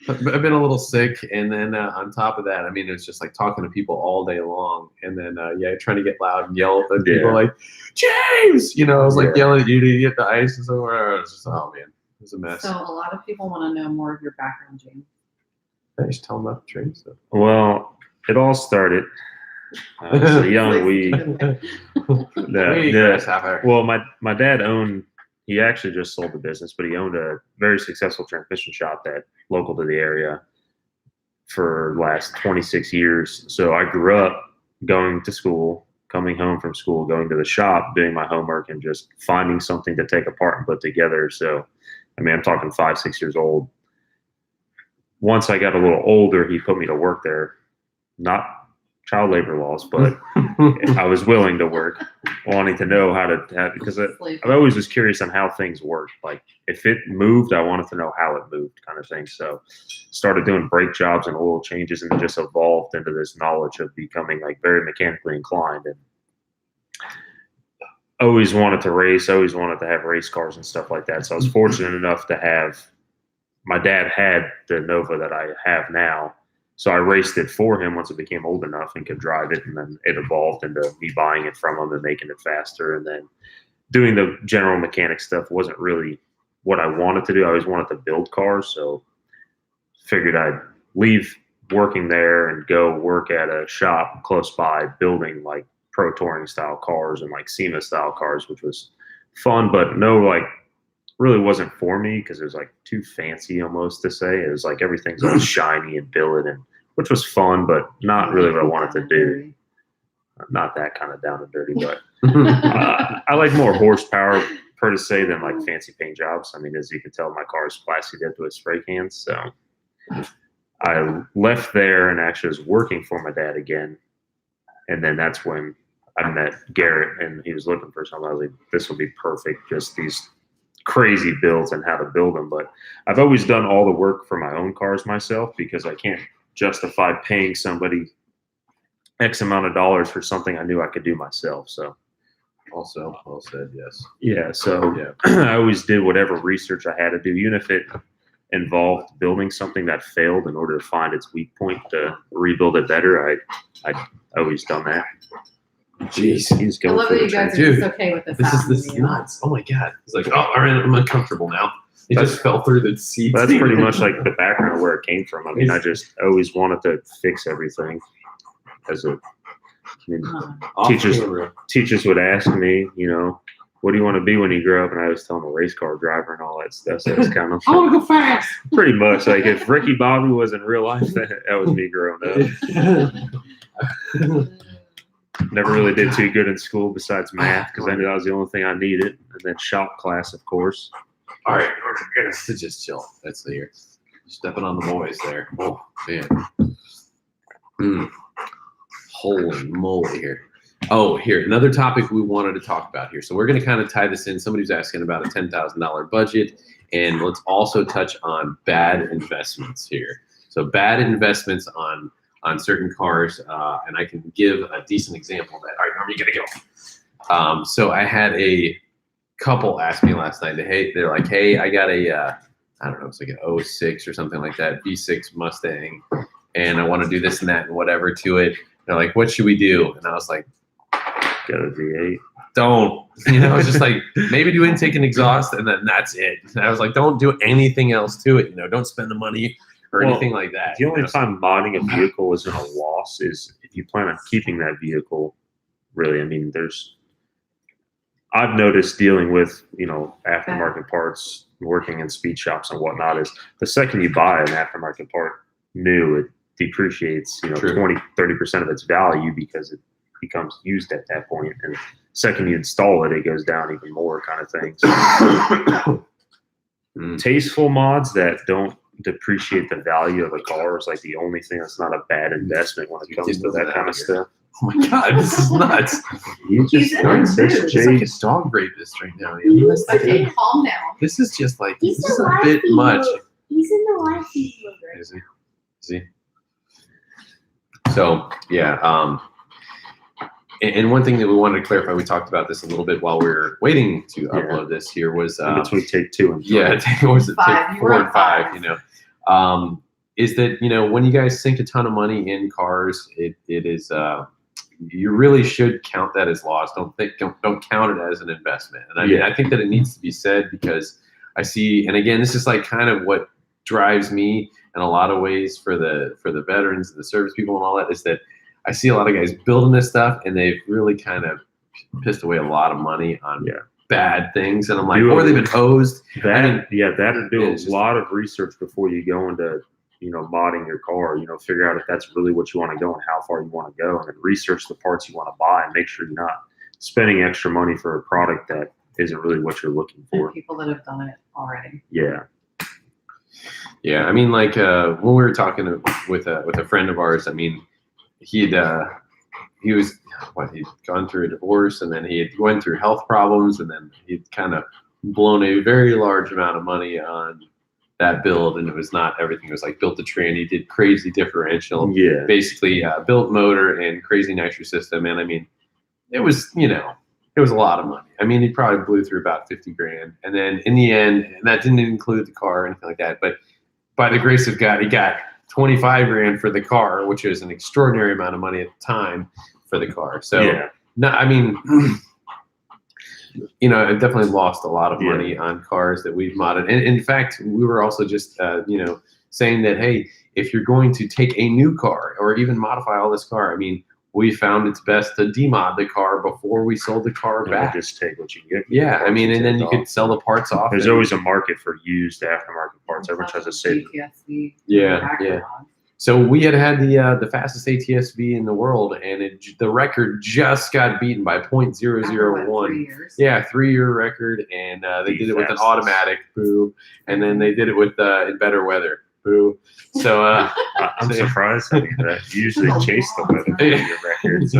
I've been a little sick, and then on top of that, I mean, it's just like talking to people all day long, and then trying to get loud and yell at people like, James, I was like yelling at you to get the ice and somewhere. I was just, oh man, it was a mess. So a lot of people want to know more of your background, James. I just tell them about the train stuff. Well, it all started as a young Well, my dad owned. He actually just sold the business, but he owned a very successful transmission shop that local to the area for the last 26 years. So I grew up going to school, coming home from school, going to the shop, doing my homework, and just finding something to take apart and put together. So, I mean, I'm talking 5, 6 years old. Once I got a little older, he put me to work there. Not child labor laws, but I was willing to work, wanting to know how to have, because I always was curious on how things worked. Like if it moved, I wanted to know how it moved, kind of thing. So started doing brake jobs and oil changes, and just evolved into this knowledge of becoming like very mechanically inclined, and always wanted to race, always wanted to have race cars and stuff like that. So I was fortunate enough to have, my dad had the Nova that I have now. So I raced it for him once it became old enough and could drive it, and then it evolved into me buying it from him and making it faster. And then doing the general mechanic stuff wasn't really what I wanted to do. I always wanted to build cars, so figured I'd leave working there and go work at a shop close by building like pro touring style cars and like SEMA style cars, which was fun, but really wasn't for me because it was like too fancy almost to say. It was like everything's all shiny and billet, and which was fun, but not really what I wanted to do. Not that kind of down and dirty, but I like more horsepower per se than like fancy paint jobs. I mean, as you can tell, my car is plastic up with spray cans. So I left there and actually was working for my dad again. And then that's when I met Garrett, and he was looking for something. I was like, this will be perfect. Just these crazy builds and how to build them. But I've always done all the work for my own cars myself, because I can't justify paying somebody X amount of dollars for something I knew I could do myself. So Also, well said. Yes. Yeah, so Yeah. I always did whatever research I had to do, even if it involved building something that failed in order to find its weak point to rebuild it better. I always done that. Jeez. He's I going love for that the you guys are train. Dude, just okay with this. This is nuts. Oh my god. It's like, oh, all right, I'm uncomfortable now. It just fell through the seat. That's pretty much like the background of where it came from. I mean, I just always wanted to fix everything. As a, I mean, teachers would ask me, what do you want to be when you grow up? And I was telling them a race car driver and all that stuff. So it's kind of I want to go fast. pretty much like if Ricky Bobby was in real life, that was me growing up. Never really did too good in school besides math because I knew that was the only thing I needed. And then shop class, of course. All right, we're gonna just chill. That's the year. Stepping on the boys there. Oh man. Holy moly here. Oh, here, another topic we wanted to talk about here. So we're going to kind of tie this in. Somebody's asking about a $10,000 budget, and let's also touch on bad investments here. So bad investments on certain cars, and I can give a decent example of that. All right, where are you going to go? So I had a couple ask me last night, they're like, hey, I got a, I don't know, it's like an 06 or something like that, V6 Mustang, and I want to do this and that and whatever to it. They're like, what should we do? And I was like, go to V8. Don't. It's just like, maybe do intake and exhaust, and then that's it. And I was like, don't do anything else to it. Don't spend the money or anything like that. The only time modding a vehicle isn't a loss is if you plan on keeping that vehicle. Really, I mean, I've noticed dealing with, aftermarket parts, working in speed shops and whatnot, is the second you buy an aftermarket part new, it depreciates, 20-30% of its value because it becomes used at that point. And second you install it, it goes down even more, kind of thing. So, tasteful mods that don't depreciate the value of a car is like the only thing that's not a bad investment when it comes to that kind of stuff. Oh my god, this is nuts. He's in This the mood. is like a dog rapist right now. Okay, calm down. This is just like, He's this is the a bit wifey much. mode. He's in the wifey mode. Is he? So yeah, and one thing that we wanted to clarify, we talked about this a little bit while we were waiting to upload this here, was In between take 2 and 3. it was Five. take You 4 were and on 5. five. Is that when you guys sink a ton of money in cars, it is you really should count that as loss. Don't count it as an investment. And I mean, I think that it needs to be said, because I see, and again, this is like kind of what drives me in a lot of ways for the veterans and the service people and all that, is that I see a lot of guys building this stuff and they've really kind of pissed away a lot of money on bad things, and I'm like, or they've been hosed. That'd do it's a lot of research before you go into modding your car. Figure out if that's really what you want to go and how far you want to go, and then research the parts you want to buy and make sure you're not spending extra money for a product that isn't really what you're looking for. And people that have done it already. Yeah, I mean, like when we were talking with a friend of ours, I mean, he'd gone through a divorce, and then he had went through health problems, and then he'd kind of blown a very large amount of money on that build, and it was not everything. It was like built to train. He did crazy differential, basically built motor and crazy nitro system, and I mean, it was it was a lot of money. I mean, he probably blew through about 50 grand, and then in the end, and that didn't include the car or anything like that, but by the grace of God, he got 25 grand for the car, which is an extraordinary amount of money at the time for the car. So, no, I mean, I definitely lost a lot of money on cars that we've modded. And in fact, we were also just, saying that, hey, if you're going to take a new car or even modify all this car, I mean, we found it's best to demod the car before we sold the car back. Just take what you get. Yeah, I mean, and then you could sell the parts off. There's always a market for used aftermarket parts. Everyone tries to say, ATSV. Yeah. So we had the fastest ATSV in the world, and the record just got beaten by 0.001. 3 years. Yeah, 3-year record, and they did it with an automatic, boo, and then they did it with in better weather, boo. So I'm surprised. I mean, that you usually chase the weather for your records.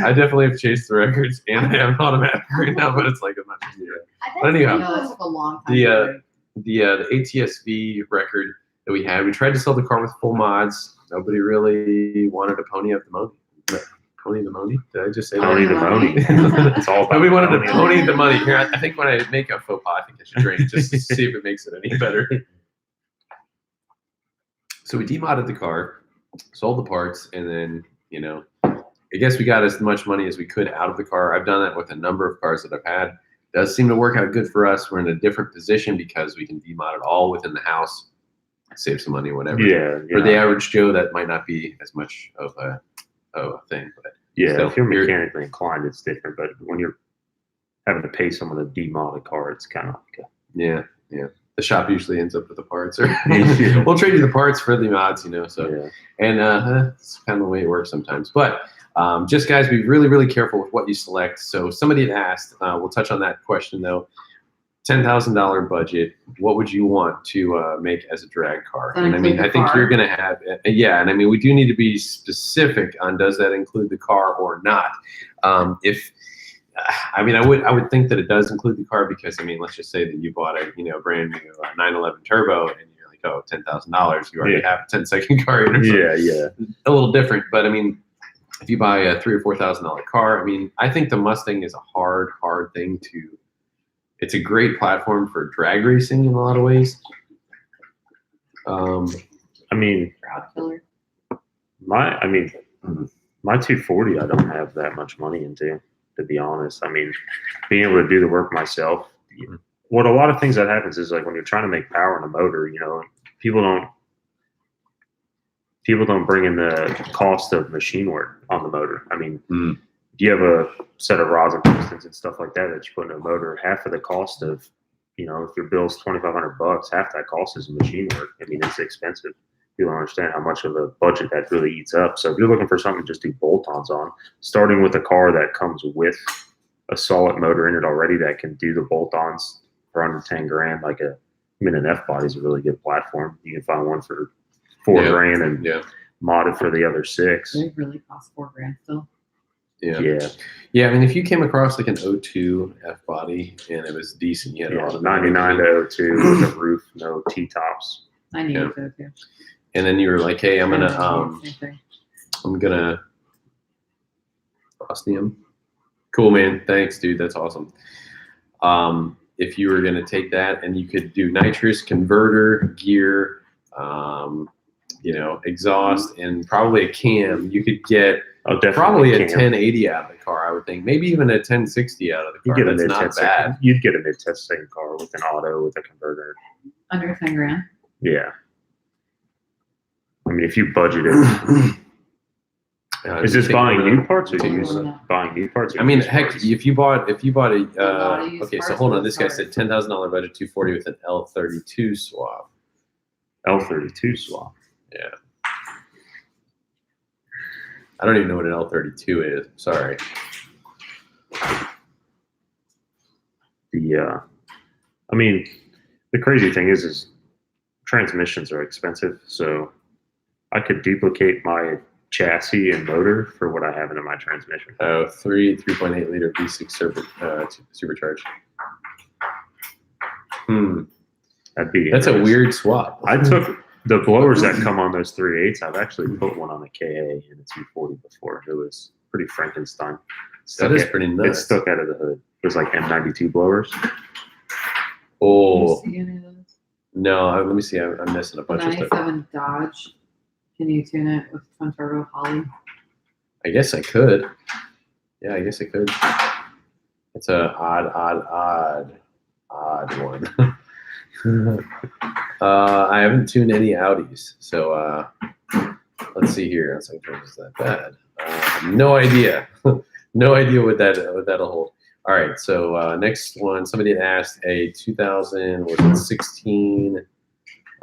I definitely have chased the records, and I have an automatic right now, but it's like I'm not doing it. But anyhow, That took a long time. the ATSV record that we had, we tried to sell the car with full mods. Nobody really wanted to pony up the money. Pony the money? Did I just say Pony that? the money. It's all about But we wanted to pony. pony the money. Here, I think when I make a faux pas, I think I should drink just to see if it makes it any better. So we demodded the car, sold the parts, and then, you know, I guess we got as much money as we could out of the car. I've done that with a number of cars that I've had. It does seem to work out good for us. We're in a different position because we can demod it all within the house, save some money, whatever. Yeah. For the average Joe, that might not be as much of a thing. But Yeah, still, if you're mechanically inclined, it's different. But when you're having to pay someone to demod a car, it's kind of like yeah. The shop usually ends up with the parts, or we'll trade you the parts for the mods, you know. So, yeah. and that's kind of the way it works sometimes. But just guys, be really, really careful with what you select. So somebody had asked, we'll touch on that question though. $10,000 budget. What would you want to make as a drag car? That And I mean, include I the think car? you're going to have, yeah. And I mean, we do need to be specific on does that include the car or not. I would think that it does include the car because I mean, let's just say that you bought a brand new 911 turbo and you're like, oh, $10,000. You already have a 10-second car. Yeah. A little different, but I mean, if you buy a $3,000 or $4,000 car, I mean, I think the Mustang is a hard thing to. It's a great platform for drag racing in a lot of ways. I mean, Crowd killer. my 240, I don't have that much money into, to be honest. I mean, being able to do the work myself. What a lot of things that happens is like when you're trying to make power in a motor, you know, people don't bring in the cost of machine work on the motor. I mean, if you have a set of rods and pistons and stuff like that that you put in a motor, half of the cost of, you know, if your bill's $2,500, half that cost is machine work. I mean, it's expensive. You don't understand how much of a budget that really eats up. So if you're looking for something to just do bolt-ons on, starting with a car that comes with a solid motor in it already that can do the bolt-ons for under 10 grand, an F body is a really good platform. You can find one for $4 grand and mod it for the other 6. They really cost $4 grand still. Yeah. I mean, if you came across like an 02 F body and it was decent, you had Yeah, all the 99 to 02 with a roof, no T-tops. I need to too. and then you were like, hey, I'm gonna Same thing. Ostium. Cool, man. Thanks, dude. That's awesome. If you were gonna take that and you could do nitrous, converter, gear, exhaust, and probably a cam, you could get probably a 1080 out of the car, I would think. Maybe even a 1060 out of the car. That's not bad. You'd get a mid-test second car with an auto with a converter. Under 10 grand. Yeah. I mean, if you budget it. Is this buying new parts or buying new parts? I mean, heck, if you bought a lot of used okay, so parts hold for on. This guy cars. said $10,000 budget, 240 with an L32 swap. L32 swap. Yeah. I don't even know what an L32 is. Sorry. The crazy thing is transmissions are expensive. So I could duplicate my chassis and motor for what I have in my transmission. 3.8 liter V6 supercharged. That's a weird swap. I took the blowers that come on those 3.8s. I've actually put one on a KA and a 240 before. It was pretty Frankenstein. That is pretty It nuts. stuck out of the hood. It was like M92 blowers. Oh, Can you see any of those? no. Let me see. I'm missing a bunch of stuff. 97 Dodge. Can you tune it with twin turbo poly? I guess I could. Yeah, I guess I could. It's a odd one. I haven't tuned any Audis, so let's see here. It's like, is that bad? No idea. No idea what that'll hold. All right, so next one. Somebody had asked a 2015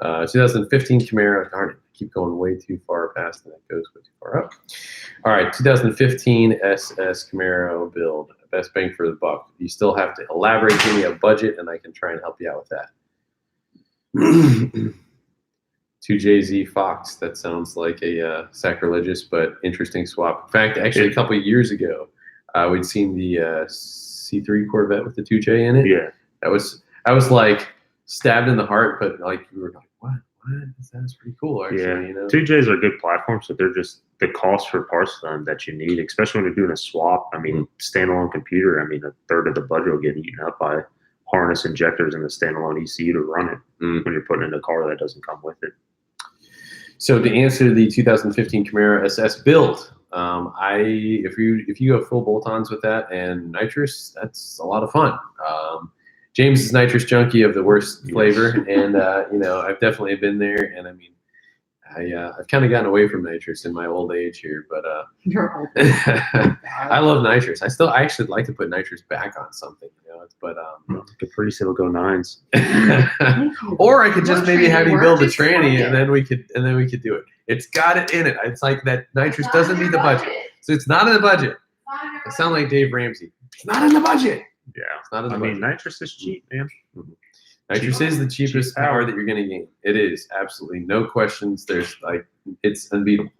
Camaro. Darn it, I keep going way too far past, and it goes way too far up. All right, 2015 SS Camaro build. Best bang for the buck. You still have to elaborate, give me a budget, and I can try and help you out with that. 2JZ Fox. That sounds like a sacrilegious but interesting swap. In fact, actually, a couple of years ago, we'd seen the C3 Corvette with the 2J in it. Yeah. I was like stabbed in the heart, but like you were like, what? That's pretty cool, actually. Yeah, You know? 2Js are good platforms, but they're just the cost for parts of them that you need, especially when you're doing a swap. I mean, standalone computer, I mean, a third of the budget will get eaten up by harness injectors and the standalone ECU to run it when you're putting in a car that doesn't come with it. So to answer the 2015 Camaro SS build, if you go full bolt-ons with that and nitrous, that's a lot of fun. James is nitrous junkie of the worst flavor, and you know, I've definitely been there. And I mean, I've kind of gotten away from nitrous in my old age here, but You're old. I love nitrous. I actually like to put nitrous back on something, you know. But Caprice, it'll go 9s. or I could just maybe have you build a Just tranny, like and then we could do it. It's got it in it. It's like that nitrous doesn't meet the budget, so it's not in the budget. I sound like Dave Ramsey. It's not in the budget. Yeah, It's not in the I budget. mean, nitrous is cheap, man. Nitrous is the cheapest power that you're going to gain. It is, absolutely, no questions. There's like, it's unbeatable.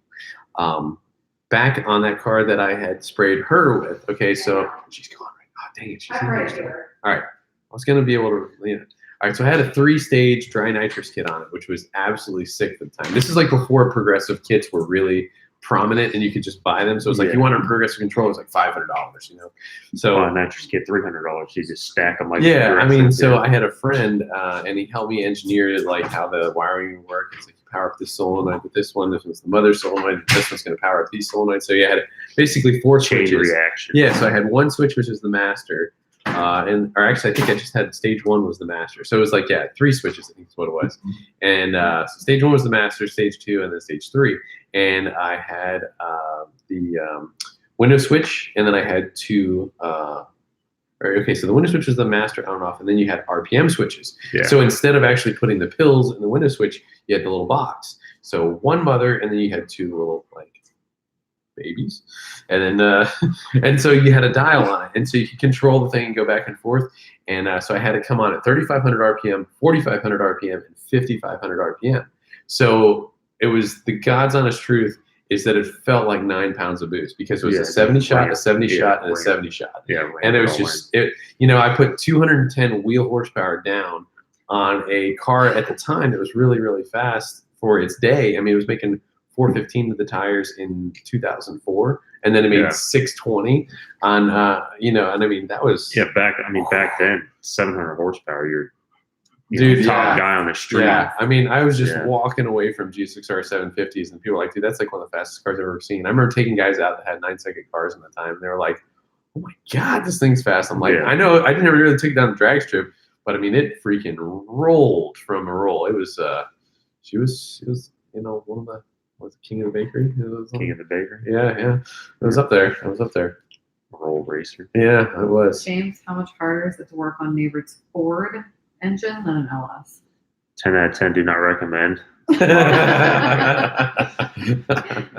Back on that car that I had sprayed her with. Okay, so she's gone. Oh, dang it, she's in there still. All right, I was going to be able to, you know. All right, so I had a 3-stage dry nitrous kit on it, which was absolutely sick at the time. This is like before progressive kits were really prominent and you could just buy them. So it's like, you want a progressive control, it's like $500, you know. So nitrous kit, $300. You just stack them like I mean, so I had a friend and he helped me engineer like how the wiring would work. It's like you power up this solenoid with this one. This one's the mother solenoid. This one's going to power up these solenoids. So you had basically 4 chain switches. reaction. Yeah, so I had one switch, which is the master. Or actually, I think I just had stage 1 was the master. So it was like, 3 switches, I think is what it was. And so stage 1 was the master, stage 2, and then stage 3. And I had the window switch, and then I had 2. So the window switch was the master on and off, and then you had RPM switches. Yeah. So instead of actually putting the pills in the window switch, you had the little box. So one mother, and then you had 2 little like babies, and then and so you had a dial on it, and so you could control the thing and go back and forth. And so I had it come on at 3,500 RPM, 4,500 RPM, and 5,500 RPM. So it was the God's honest truth is that it felt like 9 pounds of boost because it was a 70 shot, a 70 shot, and a 70 shot. Yeah, and it was just it. You know, I put 210 wheel horsepower down on a car at the time that was really, really fast for its day. I mean, it was making 415 to the tires in 2004, and then it made 620 on you know, and I mean that was back then 700 horsepower. You're dude, top guy on the street. Yeah, I mean, I was just walking away from G6R 750s, and people were like, dude, that's like one of the fastest cars I've ever seen. I remember taking guys out that had 9-second cars in the time, and they were like, oh my god, this thing's fast. I'm like, I know, I never really took it down the drag strip, but I mean, it freaking rolled from a roll. It was she was you know, one of the was King of the Bakery. King of the Bakery. Yeah. It was up there. Roll racer. Yeah, it was. James, how much harder is it to work on Neighbor's Ford engine than an LS? 10 out of 10. Do not recommend. 9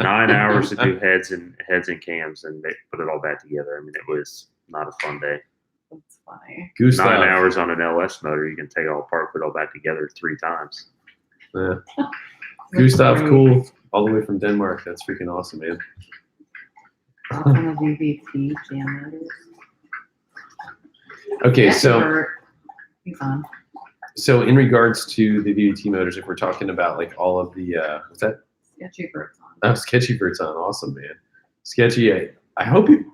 hours to do heads and cams, and they put it all back together. I mean, it was not a fun day. That's funny. Gustav. 9 hours on an LS motor, you can take it all apart, put it all back together 3 times. Yeah. Gustav, cool, all the way from Denmark. That's freaking awesome, man. On the VVP jam motors. Okay, so He's on. So in regards to the VVT motors, if we're talking about like all of the what's that? Sketchy Bert's on. Oh, Sketchy Bert's on. Awesome, man. Sketchy, I hope you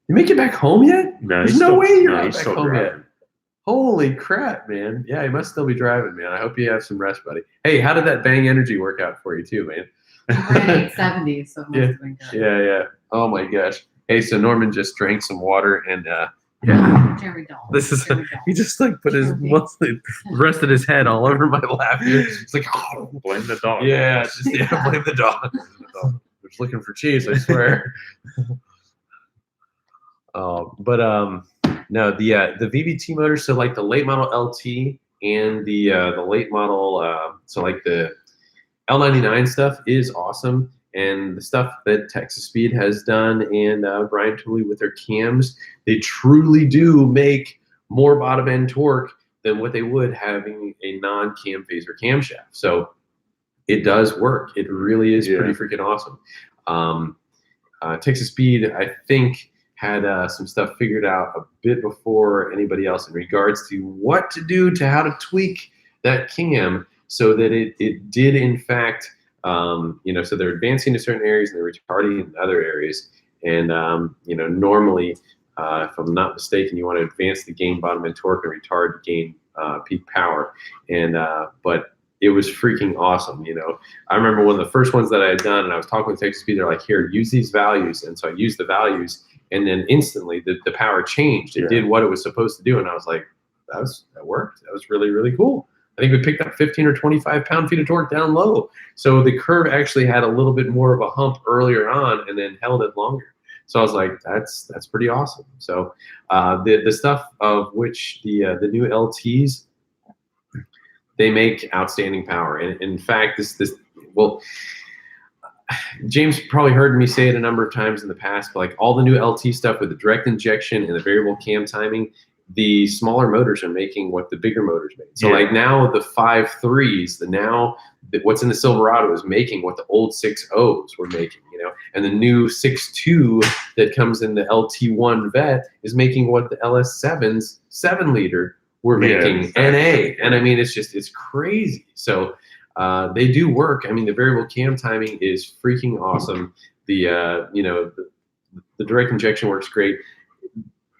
make it back home yet? No, there's no way you're not he's back still home driving. yet. Holy crap, man. Yeah, he must still be driving, man. I hope you have some rest, buddy. Hey, how did that Bang Energy work out for you too, man? We're at 870, so it must have been good. Yeah. Oh my gosh. Hey, so Norman just drank some water and Jeremy Dahl. this is Jeremy Dahl. he just like put his rested his head all over my lap here. It's like Blame the dog. Yeah, blame the dog. I was looking for cheese, I swear. No, the VVT motor, so like the late model LT and the late model, so like the L99 stuff is awesome, and the stuff that Texas Speed has done and Brian Tooley with their cams, they truly do make more bottom end torque than what they would having a non-cam phaser camshaft. So it does work. It really is pretty freaking awesome. Texas Speed, I think, had some stuff figured out a bit before anybody else in regards to what to do to how to tweak that cam so that it did in fact, so they're advancing to certain areas and they're retarding in other areas. And, normally, if I'm not mistaken, you want to advance the gain bottom end torque and retard the gain peak power. But it was freaking awesome. I remember one of the first ones that I had done, and I was talking with Texas Speed. They're like, here, use these values. And so I used the values, and then instantly the power changed. It did what it was supposed to do. And I was like, that worked. That was really, really cool. I think we picked up 15 or 25 pound-feet of torque down low. So the curve actually had a little bit more of a hump earlier on and then held it longer. So I was like, that's pretty awesome. So the stuff of which the new LTs, they make outstanding power. And in fact, James probably heard me say it a number of times in the past, but like all the new LT stuff with the direct injection and the variable cam timing, the smaller motors are making what the bigger motors make. So like now the 5.3s, what's in the Silverado is making what the old 6.0s were making, and the new 6.2 that comes in the LT1 vet is making what the LS7's 7-liter were making NA. And I mean, it's crazy. So they do work. I mean, the variable cam timing is freaking awesome. The direct injection works great.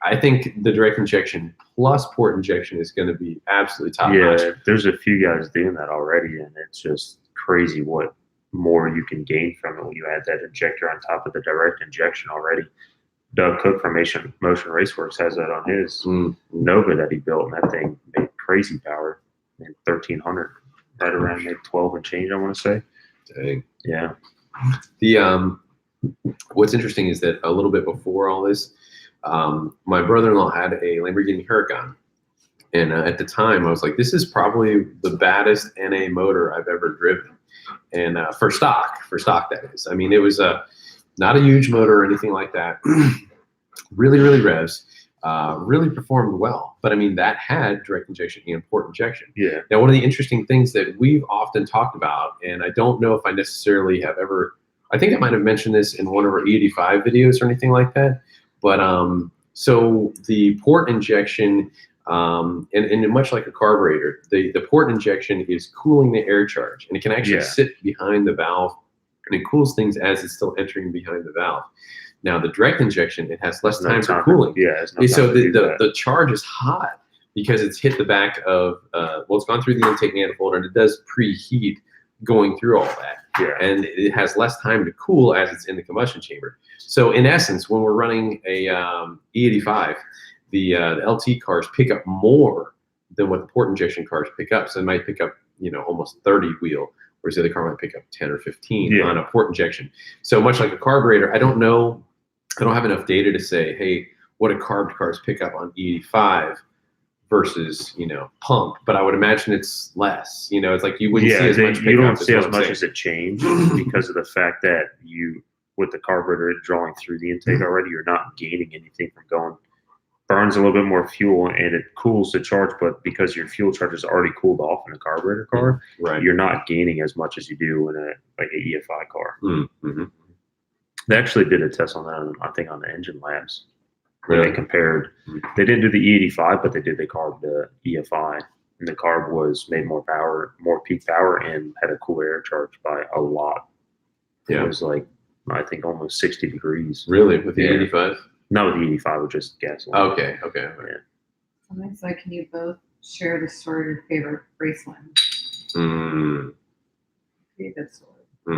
I think the direct injection plus port injection is going to be absolutely top notch. Yeah, there's a few guys doing that already, and it's just crazy what more you can gain from it when you add that injector on top of the direct injection already. Doug Cook from Motion Raceworks has that on his Nova that he built, and that thing made crazy power in 1300, right around maybe 12 and change, I want to say. Dang. Yeah. The what's interesting is that a little bit before all this, my brother-in-law had a Lamborghini Huracan, and at the time I was like, this is probably the baddest NA motor I've ever driven, and for stock that is. I mean, it was not a huge motor or anything like that. Really, really revs, really performed well. But I mean, that had direct injection and port injection. Yeah. Now, one of the interesting things that we've often talked about, and I don't know if I necessarily have ever, I think I might have mentioned this in one of our E85 videos or anything like that. But so the port injection, and much like a carburetor, the port injection is cooling the air charge, and it can actually sit behind the valve, and it cools things as it's still entering behind the valve. Now the direct injection, it has less time for cooling. So the charge is hot because it's hit the back of it's gone through the intake manifold, and it does preheat going through all that. And it has less time to cool as it's in the combustion chamber. So in essence, when we're running a E85, the LT cars pick up more than what the port injection cars pick up. So it might pick up, almost 30 wheel, whereas the other car might pick up 10 or 15 on a port injection. So much like a carburetor, I don't know, I don't have enough data to say, hey, what do carb cars pick up on E85 versus, pump, but I would imagine it's less. It's like you wouldn't see as much. You don't see as much as it changed because of the fact that with the carburetor drawing through the intake already, you're not gaining anything from going. Burns a little bit more fuel and it cools the charge, but because your fuel charge is already cooled off in the carburetor car, you're not gaining as much as you do in an EFI car. They actually did a test on that, I think, on the Engine Labs. Where they compared, they didn't do the E85, but they did the carb, the EFI, and the carb made more power, more peak power, and had a cooler air charge by a lot. It was like, I think, almost 60 degrees. Really, with the E85? Not with the E85, with just gasoline. Okay. So can you both share the story of your favorite race win? Pretty good story. I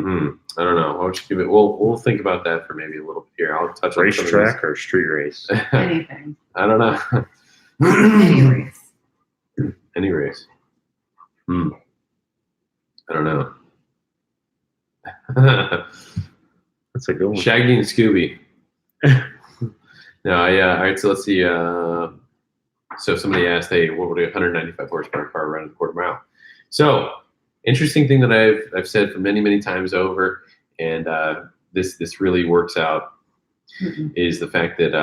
don't know. Why don't you give it? We'll think about that for maybe a little bit here. I'll touch on racetrack or street race. Anything. I don't know. Any race. Any race. I don't know. That's a good one. Shaggy and Scooby. No, yeah. All right. So let's see. So somebody asked, "Hey, what would a 195 horsepower car run in a quarter mile?" So. Interesting thing that I've said for many times over, and this really works out, is the fact that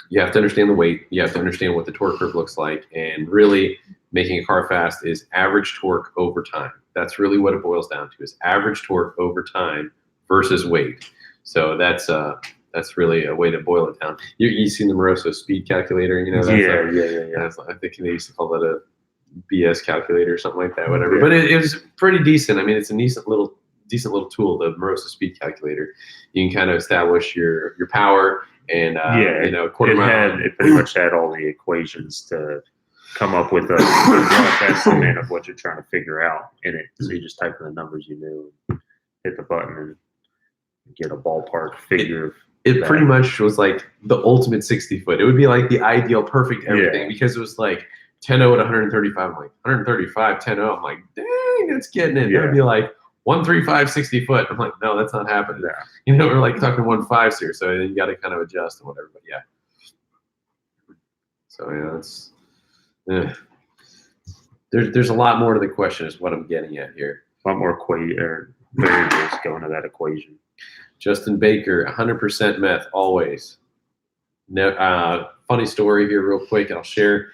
you have to understand the weight, you have to understand what the torque curve looks like, and really making a car fast is average torque over time. That's really what it boils down to, is average torque over time versus weight. So that's really a way to boil it down. You've seen the Moroso speed calculator, That's, I think they used to call that BS calculator or something like that, whatever. Yeah. But it was pretty decent. I mean, it's a decent little tool, the Morosa speed calculator. You can kind of establish your power and quarter mile. It pretty much had all the equations to come up with a rough estimate of what you're trying to figure out in it. So you just type in the numbers you knew, and hit the button, and get a ballpark figure. It pretty much was like the ultimate 60-foot. It would be like the ideal, perfect everything because it was like 10-0 at 135. I'm like 135, 10-0. I'm like, dang, that's getting it. Yeah. It would be like 135, 60-foot. I'm like, no, that's not happening. Yeah. We're like talking 1.5s here, so you got to kind of adjust and whatever. But yeah. So it's there's a lot more to the question. Is what I'm getting at here. A lot more variables go into that equation. Justin Baker, 100% meth always. No, funny story here, real quick, and I'll share.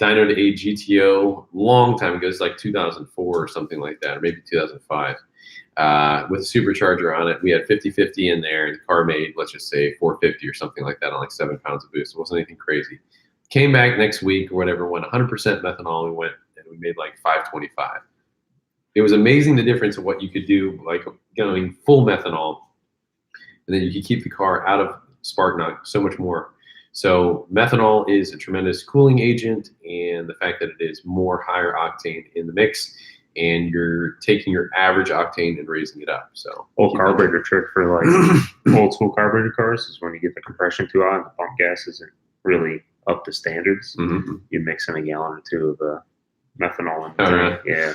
Dyno to A GTO, long time ago. It's like 2004 or something like that, or maybe 2005. With a supercharger on it, we had 50-50 in there, and the car made, let's just say, 450 or something like that on like 7 pounds of boost. It wasn't anything crazy. Came back next week or whatever, went 100% methanol. We went and we made like 525. It was amazing the difference of what you could do, like going full methanol, and then you could keep the car out of spark knock so much more. So methanol is a tremendous cooling agent, and the fact that it is more higher octane in the mix, and you're taking your average octane and raising it up. So old carburetor trick for like old school carburetor cars is when you get the compression too high and the pump gas isn't really up to standards. Mm-hmm. You mix in a gallon or two of methanol in the tank. Yeah.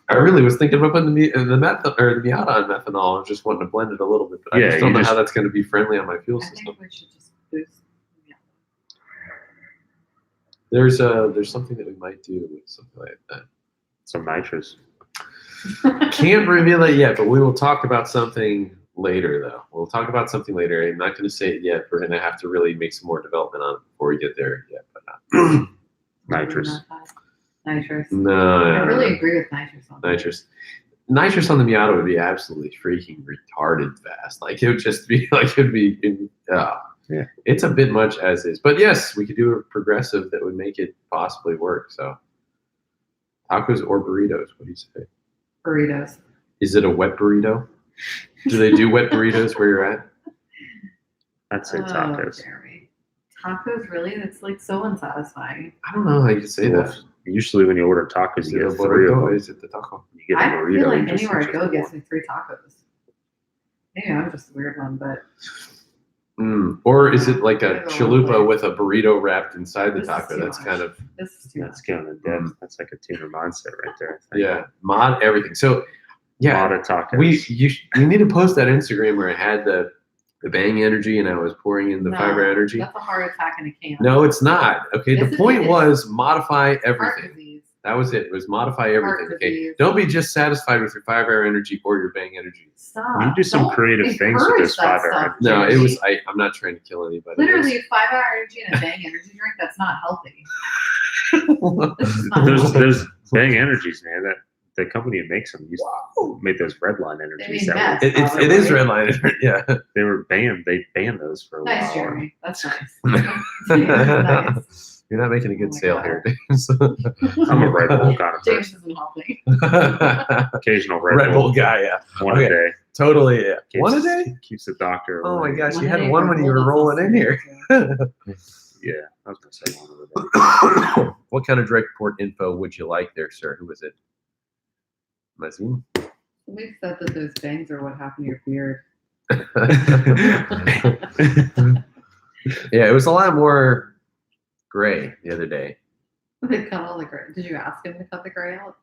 I really was thinking about putting the Miata on methanol. I was just wanting to blend it a little bit, but I just don't know how that's going to be friendly on my fuel system. I think we should just boost. There's something that we might do with something like that. Some nitrous. Can't reveal it yet, but we will talk about something later, though. We'll talk about something later. I'm not going to say it yet. We're going to have to really make some more development on it before we get there yet. But Nitrous. Nitrous. No, I really agree with nitrous on that. Nitrous on the Miata would be absolutely freaking retarded fast. Like it would just be like yeah. It's a bit much as is. But yes, we could do a progressive that would make it possibly work. So tacos or burritos? What do you say? Burritos. Is it a wet burrito? Do they do wet burritos where you're at? I'd say tacos. Jeremy. Tacos, really? That's like so unsatisfying. I don't know how you could say that. Usually when you order tacos, Is you it a get 3 of burrito? them. Is it the taco? You get a I burrito. feel like you just anywhere I eat go just gets one. me 3 tacos. Maybe I'm just a weird one, but Or is it like a I don't know. chalupa with a burrito wrapped inside the This is taco? too That's much. kind of this is too That's much. going in depth. That's like a tuner mindset right there. I think. yeah, mod everything. So yeah, A lot of tacos. we need to post that Instagram where I had the Bang energy and I was pouring in the No, fiber energy. That's a heart attack in a can. No, it's not. Okay, Yes, the it point is. was modify Heart everything. disease. That was it. It was modify everything. Heart Okay, disease. don't be just satisfied with your 5-hour energy or your Bang energy. Stop. You do some Don't creative things with encourage this that 5-hour stuff, energy. No, it Jeremy. was. I'm not trying to kill anybody. Literally 5-hour energy and a Bang energy drink. That's not healthy. This is not There's healthy. there's Bang Energies, man. That the company that makes them made those Redline energies. mean That meth. were, it is redline. Yeah. they were banned. They banned those for a Nice, while. Jeremy. That's nice. Nice. You're not making a Oh good my sale God. here, James. I'm a Red Bull kind of James person. isn't helping. Occasional Red Bull guy, yeah. One Okay. a day. Totally, yeah. Keeps, One a day? Keeps the doctor Oh my away. gosh, you One had day one Red when you Bull, were that's rolling in here. Yeah, I was gonna say one of a day. What kind of direct port info would you like there, sir? Who was it? Mazin? Somebody said that those bangs are what happened to your beard. Yeah, it was a lot more gray the other day. They cut all the gray. Did you ask him to cut the gray out?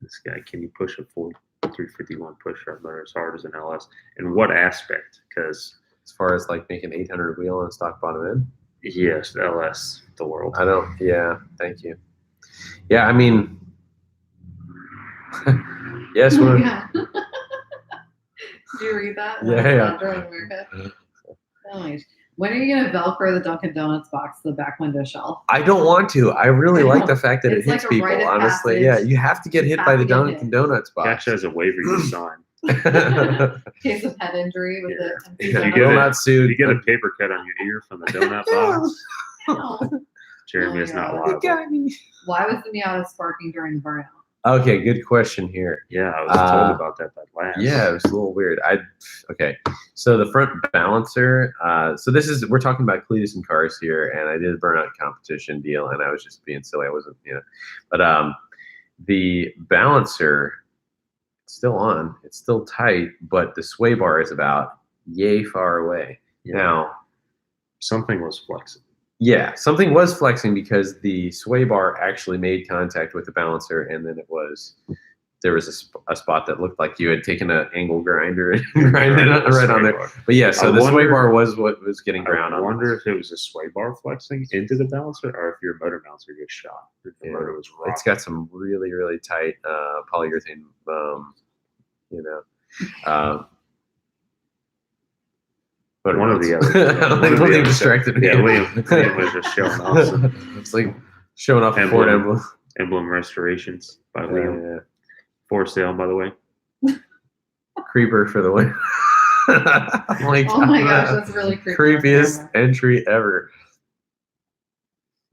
This guy, can you push a 351 push motor as hard as an LS? In what aspect? Because As far as like making 800 wheel on stock bottom end. yes, the LS, the world. I don't. Yeah, thank you. Yeah, I mean, yes. Oh my When, God. Did you read that? Yeah, yeah. Sandra in America? Oh my gosh. When are you gonna Velcro the Dunkin' Donuts box to the back window shelf? I don't want to. I really I like know. the fact that It's it hits like a people. rite of Honestly, passage. yeah, you have to get hit Have by to the get Dunkin' hit. Donuts It box. actually has a waiver you sign. In case of head injury with Yeah. the empty You donut get it. Donut suit. You get a paper cut on your ear from the donut box. box. Jeremy Oh is my not God. liable. Why was the Miata sparking during burnout? Okay, good question here. Yeah, I was told about that last. Yeah, it was a little weird. Okay. So the front balancer. So we're talking about Cletus and cars here, and I did a burnout competition deal, and I was just being silly. I wasn't, but the balancer it's still on. It's still tight, but the sway bar is about yay far away. Yeah. Now, Something was flexing. yeah, something was flexing because the sway bar actually made contact with the balancer, and then there was a spot that looked like you had taken an angle grinder and grinded it right on there. But yeah, so the sway bar was what was getting ground I on. wonder if it was a sway bar flexing into the balancer, or if your motor balancer gets shot. If the Yeah. motor was rocking. It's got some really, really tight polyurethane, but One of the other. Liam distracted me. Yeah, Liam was just showing off. It's like showing off the Ford emblem. Emblem restorations by Liam. Yeah. For sale, by the way. Creeper for the win. Like, Oh my gosh, that's really creepy. creepiest entry ever.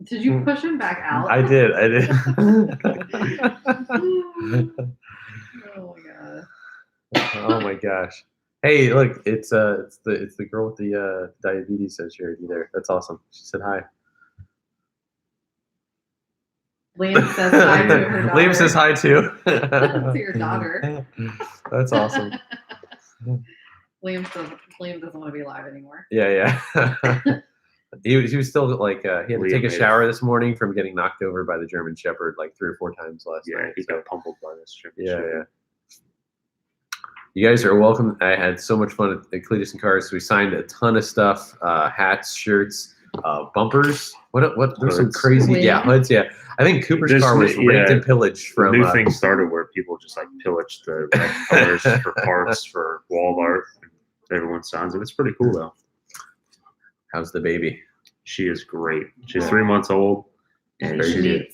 Did you push him back out? I did. Oh my god. Oh my gosh. Hey, look, it's the girl with the diabetes says charity there. That's awesome. She said hi. Liam says hi to her daughter. Liam says hi too. To your daughter. That's awesome. Liam doesn't want to be alive anymore. Yeah. He was still like he had to Liam take a is- shower this morning from getting knocked over by the German Shepherd like 3 or 4 times last Yeah, night. he So, got pummeled by this trip. yeah. You guys are welcome. I had so much fun at Cletus and Cars. We signed a ton of stuff: hats, shirts, bumpers. What? There's some Hoods. crazy. Wait. Yeah, hoods. Yeah, I think Cooper's This car was new- raped yeah, and pillaged The from. new thing started where people just like pillaged the red colors for parts for wall art. Everyone signs them. It's pretty cool though. How's the baby? She is great. She's 3 months old, and Very she cute.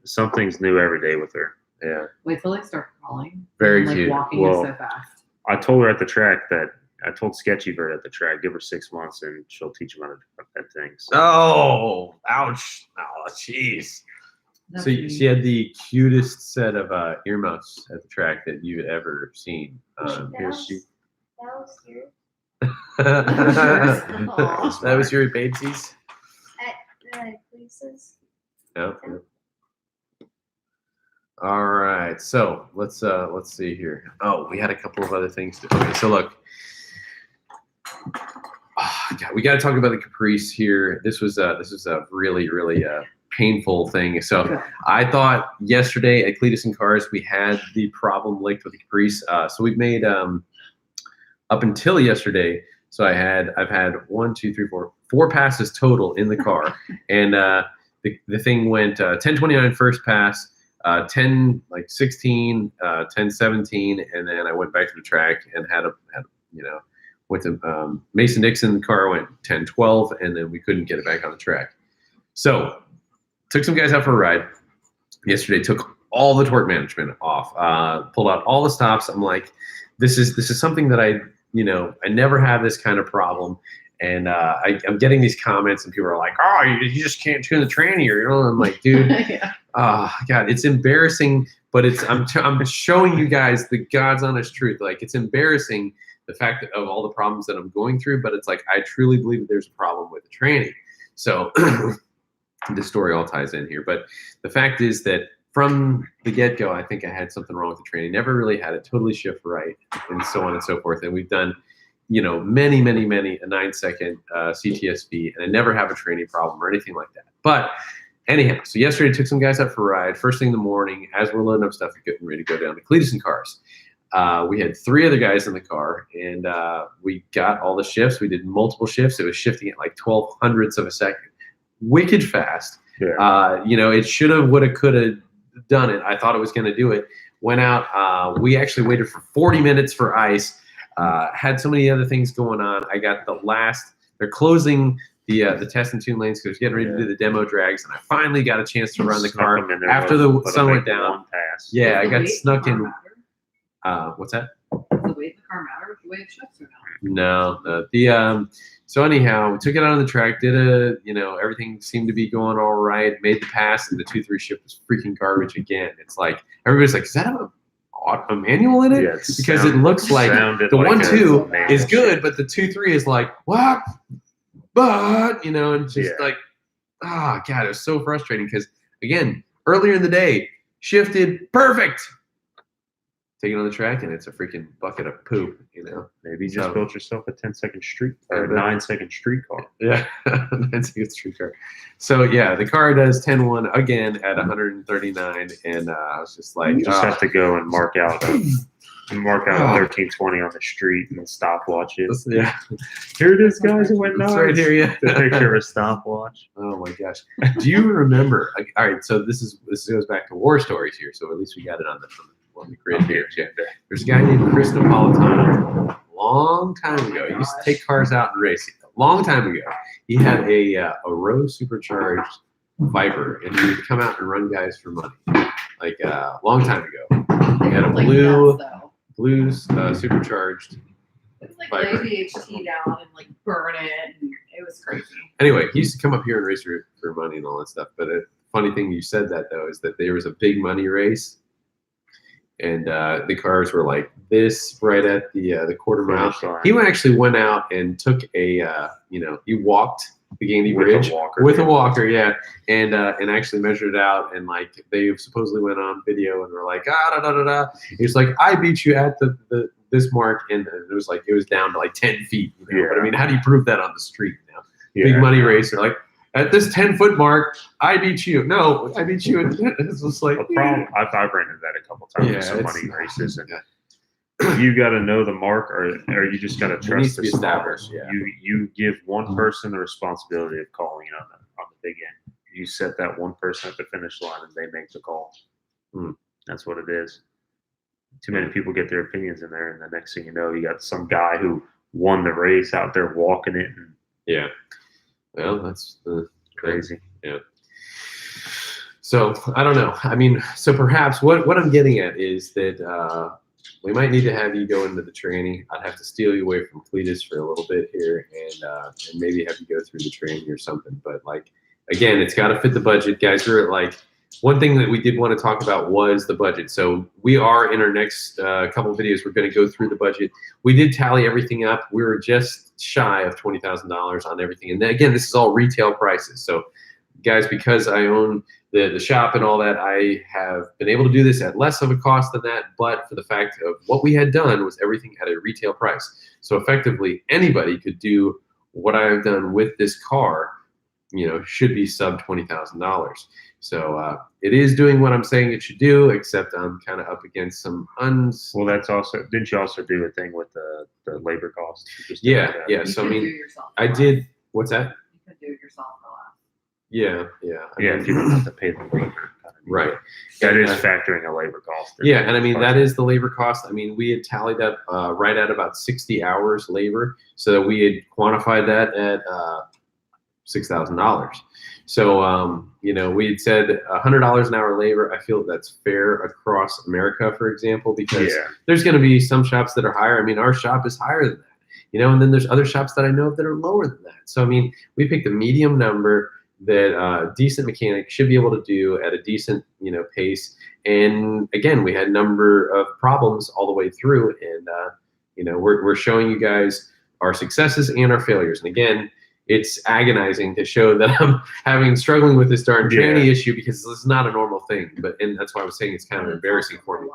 something's new every day with her. Yeah, Wait till they start crawling. Very and, like, cute. Walking Well, is so fast. I told her at the track that I told Sketchy Bird at the track, give her 6 months and she'll teach him how to pet things. Oh, ouch! Oh, jeez. That's So neat. she had the cutest set of earmuffs at the track that you've ever seen. Here's she. That was yours. That was your babesies. At Lisa's. Yeah. All right, so let's see here. Oh, we had a couple of other things. Okay, so look, God, we got to talk about the Caprice here. This was a really painful thing. So I thought yesterday at Cletus and Cars we had the problem licked with the Caprice. So we've made up until yesterday. So I've had 1, 2, 3, 4 passes total in the car, and the thing went 10:29 first pass. 10 like 16 10 17 and then I went back to the track and went to Mason Dixon. The car went 10 12 and then we couldn't get it back on the track, so took some guys out for a ride yesterday, took all the torque management off, pulled out all the stops. I'm like, this is something that I never have this kind of problem. And I'm getting these comments, and people are like, "Oh, you just can't tune the tranny," I'm like, dude, Yeah. oh God, it's embarrassing. But I'm showing you guys the God's honest truth. Like, it's embarrassing the fact of all the problems that I'm going through, but it's like I truly believe that there's a problem with the tranny. So this story all ties in here. But the fact is that from the get-go, I think I had something wrong with the tranny. Never really had it totally shift right, and so on and so forth. And we've done many a 9-second CTSV, and I never have a tranny problem or anything like that. But anyhow, so yesterday I took some guys out for a ride. First thing in the morning, as we're loading up stuff, we're getting ready to go down to Cletus and Cars. We had 3 other guys in the car, and we got all the shifts. We did multiple shifts. It was shifting at like 0.12 of a second. Wicked fast. Yeah. It should have, would have, could have done it. I thought it was going to do it. Went out. We actually waited for 40 minutes for ice. Had so many other things going on. I got they're closing the test and tune lanes because getting ready to do the demo drags, and I finally got a chance to run the Snuck car them in there, after but the I sun made went down. one pass. Yeah, I Does the got weight of snuck the car in. matter? What's that? Does the weight of the car matter with the way it shifts or no? No. So anyhow, we took it out on the track, did a, everything seemed to be going all right, made the pass, and the 2-3 shift was freaking garbage again. It's like, everybody's like, is that a manual in it? Yeah, Because it looks like sounded the like 1-2 a manual is good, shift. but the 2-3 is like, what? But, and just Yeah. like, God, it was so frustrating because, again, earlier in the day, shifted perfect. Take it on the track, and it's a freaking bucket of poop, Maybe you just So- built yourself a 10-second street or a Yeah. 9-second street car. Yeah, that's a good street car. So, yeah, the car does 10-1 again at 139, and I was just like, You just have to go and mark out a 1320 on the street and stopwatch it. yeah, Here it is, guys. It went it's nice. right here, yeah. The picture of a stopwatch. Oh my gosh! Do you remember? All right, so this goes back to war stories here. So at least we got it on the grid here. Yeah. There's a guy named Chris Napolitano. A long time ago, he used to take cars out and race. A long time ago, he had a Rose supercharged Viper, and he would come out and run guys for money. Like a long time ago, he had a Like blue nuts, though. supercharged. It was like Viper. lay VHT down and like burn it, and it was crazy. Anyway, he used to come up here and race for money and all that stuff. But a funny thing you said that though is that there was a big money race, and the cars were like this right at the quarter mile. Finish line. He actually went out and took a he walked the Gandy With a Bridge walker, with yeah. a walker, yeah, and actually measured it out, and like they supposedly went on video and were like da da da da. He was like, I beat you at this mark, and it was down to like 10 feet. Yeah. But I mean, how do you prove that on the street now? Yeah. Big money racer, like at this 10-foot mark, I beat you. No, I beat you. It's just like The problem, I've ran into that a couple times Yeah, with some it's- money races, and yeah. you got to know the mark, or you just got to It needs trust to the be spotter. established, yeah. You give one person the responsibility of calling on the big end. You set that one person at the finish line, and they make the call. Hmm. That's what it is. Too many people get their opinions in there, and the next thing you know, you got some guy who won the race out there walking it, and Yeah. Well, that's crazy. So I don't know. I mean, so perhaps what I'm getting at is that we might need to have you go into the training. I'd have to steal you away from Cletus for a little bit here, and maybe have you go through the training or something. But like again, it's got to fit the budget, guys. We're at like one thing that we did want to talk about was the budget. So we are in our next couple of videos. We're going to go through the budget. We did tally everything up. We were just shy of $20,000 on everything. And then again, this is all retail prices. So guys, because I own the shop and all that, I have been able to do this at less of a cost than that, but for the fact of what we had done was everything at a retail price. So effectively, anybody could do what I've done with this car, should be sub $20,000. So it is doing what I'm saying it should do, except I'm kind of up against some Well, that's also. Didn't you also do a thing with the labor cost? Just Yeah. You So I could do mean, yourself I for less. did. What's that? You could do it yourself for less. Yeah. I Yeah, mean, if you don't have to pay the labor. right. That is Yeah. factoring a labor cost. Yeah, and I mean that is the labor cost. I mean, we had tallied up right at about 60 hours labor, so we had quantified that at $6,000. So we had said $100 an hour labor. I feel that's fair across America, for example, because Yeah. there's going to be some shops that are higher. I mean, our shop is higher than that, and then there's other shops that I know of that are lower than that. So I mean, we picked a medium number that a decent mechanic should be able to do at a decent pace. And again, we had a number of problems all the way through, and we're showing you guys our successes and our failures. And again, it's agonizing to show that I'm struggling with this darn tranny issue, because this is not a normal thing. And that's why I was saying it's kind of embarrassing for me.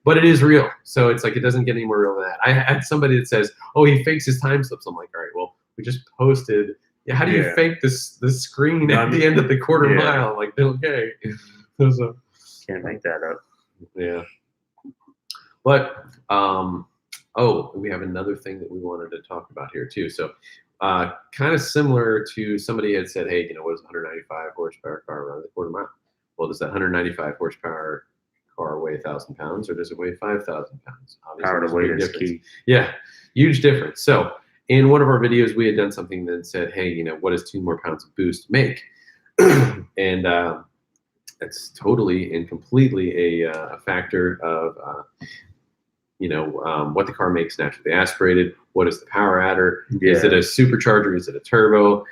But it is real. So it's like it doesn't get any more real than that. I had somebody that says, "Oh, he fakes his time slips." I'm like, all right, well, we just posted. Yeah, how do you fake this screen at the end of the quarter mile? I'm like, okay. So, Can't make that up. yeah. But we have another thing that we wanted to talk about here too. So kind of similar to somebody had said, hey, what does a 195 horsepower car run the quarter mile? Well, does that 195 horsepower car weigh 1,000 pounds, or does it weigh 5,000 pounds? Obviously, Power there's to a weight big is difference. key. Yeah, huge difference. So in one of our videos, we had done something that said, hey, what does 2 more pounds of boost make? And that's totally and completely a factor of what the car makes naturally aspirated. What is the power adder? Yeah. Is it a supercharger? Is it a turbo?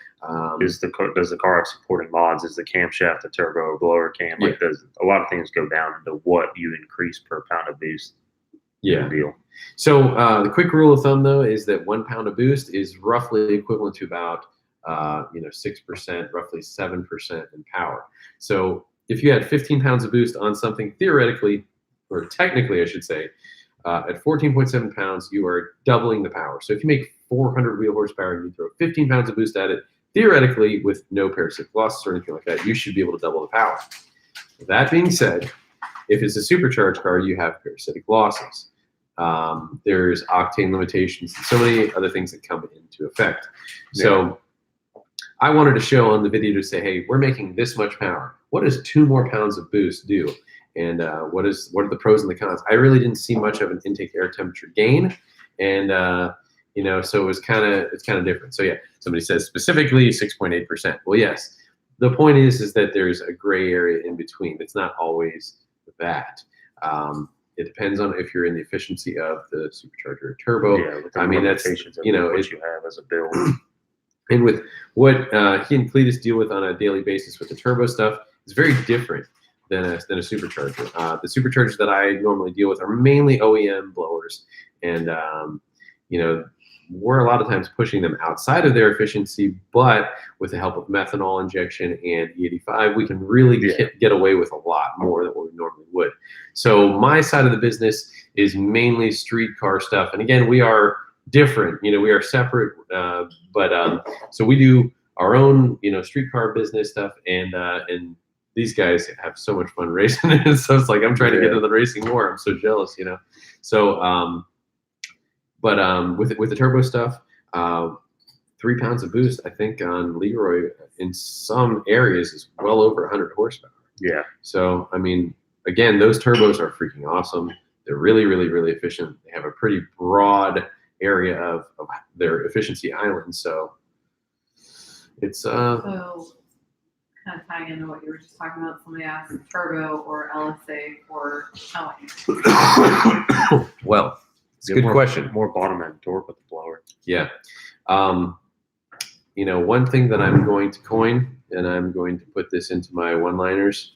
Does the car have supporting mods? Is the camshaft a turbo or blower cam? Like, does a lot of things go down into what you increase per pound of boost? Yeah. Deal. So the quick rule of thumb, though, is that 1 pound of boost is roughly equivalent to about 6%, roughly 7% in power. So if you had 15 pounds of boost on something, theoretically, or technically, I should say, at 14.7 pounds, you are doubling the power. So if you make 400 wheel horsepower and you throw 15 pounds of boost at it, theoretically, with no parasitic losses or anything like that, you should be able to double the power. That being said, if it's a supercharged car, you have parasitic losses. There's octane limitations and so many other things that come into effect. So I wanted to show on the video to say, hey, we're making this much power. What does 2 more pounds of boost do? And what are the pros and the cons? I really didn't see much of an intake air temperature gain, and so it's kind of different. So yeah, somebody says specifically 6.8%. Well, yes, the point is that there's a gray area in between. It's not always that. It depends on if you're in the efficiency of the supercharger or turbo. Yeah, with the I mean, that's what you have as a build. And with what he and Cletus deal with on a daily basis with the turbo stuff, it's very different than a supercharger. The superchargers that I normally deal with are mainly OEM blowers, and we're a lot of times pushing them outside of their efficiency, but with the help of methanol injection and E85, we can really get away with a lot more than what we normally would. So my side of the business is mainly street car stuff, and again, we are different. We are separate, but so we do our own, street car business stuff, and these guys have so much fun racing. So it's like I'm trying to get into the racing more. I'm so jealous, So, with the turbo stuff, 3 pounds of boost, I think on Leroy in some areas is well over 100 horsepower. Yeah. So I mean, again, those turbos are freaking awesome. They're really, really, really efficient. They have a pretty broad area of their efficiency island. So it's So kind of tying into what you were just talking about, somebody asked turbo or LSA or towing. Well, it's a good question. More bottom end torque with the blower. Yeah. One thing that I'm going to coin, and I'm going to put this into my one-liners.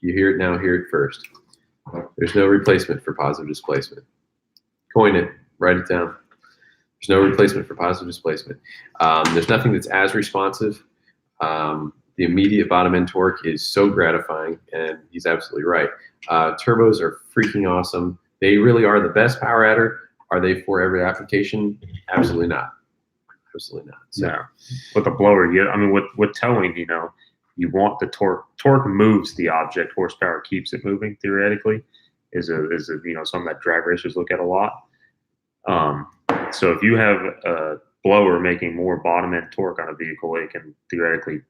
You hear it now, hear it first. There's no replacement for positive displacement. Coin it, write it down. There's no replacement for positive displacement. There's nothing that's as responsive. The immediate bottom end torque is so gratifying, and he's absolutely right. Turbos are freaking awesome. They really are the best power adder. Are they for every application? Absolutely not. Absolutely not. So. No. With a blower, with towing, you want the torque. Torque moves the object. Horsepower keeps it moving. Theoretically, is something that drag racers look at a lot. So if you have a blower making more bottom end torque on a vehicle, it can theoretically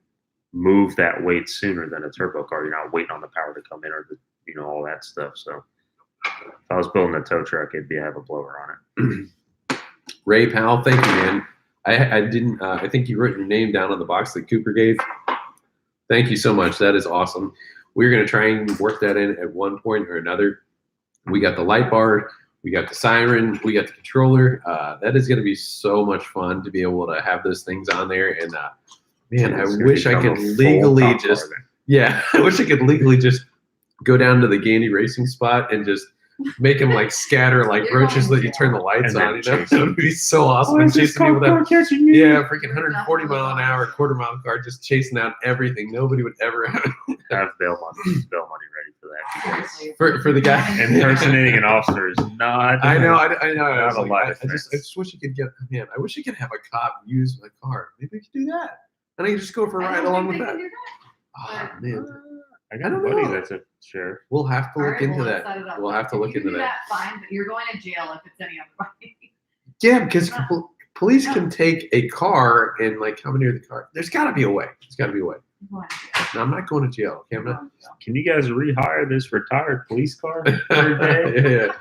move that weight sooner than a turbo car. You're not waiting on the power to come in or all that stuff. So if I was building a tow truck, it'd have a blower on it. Ray Powell, thank you, man. I didn't. I think you wrote your name down on the box that Cooper gave. Thank you so much. That is awesome. We're going to try and work that in at one point or another. We got the light bar. We got the siren. We got the controller. That is going to be so much fun to be able to have those things on there. And man, I wish I could legally just I wish I could legally just go down to the Gandy racing spot and just make them like scatter like roaches that you turn the lights on. That would be so awesome. And chasing me with that, freaking 140 mile an hour quarter mile car, just chasing out everything. Nobody would ever have bail money ready for that. For the guy impersonating an officer is not. I know. I just wish you could get. Man, I wish you could have a cop use my car. Maybe we could do that, and I can just go for a ride along with that. Oh man. I got a buddy that's a sheriff. We'll have to look into that. We'll have to look into that. Fine, but you're going to jail if it's any other way. Yeah, because police can take a car and like commandeer the car. There's got to be a way. There's got to be a way. No, I'm not going to jail. Okay, I'm not. Can you guys rehire this retired police car for a day? Yeah,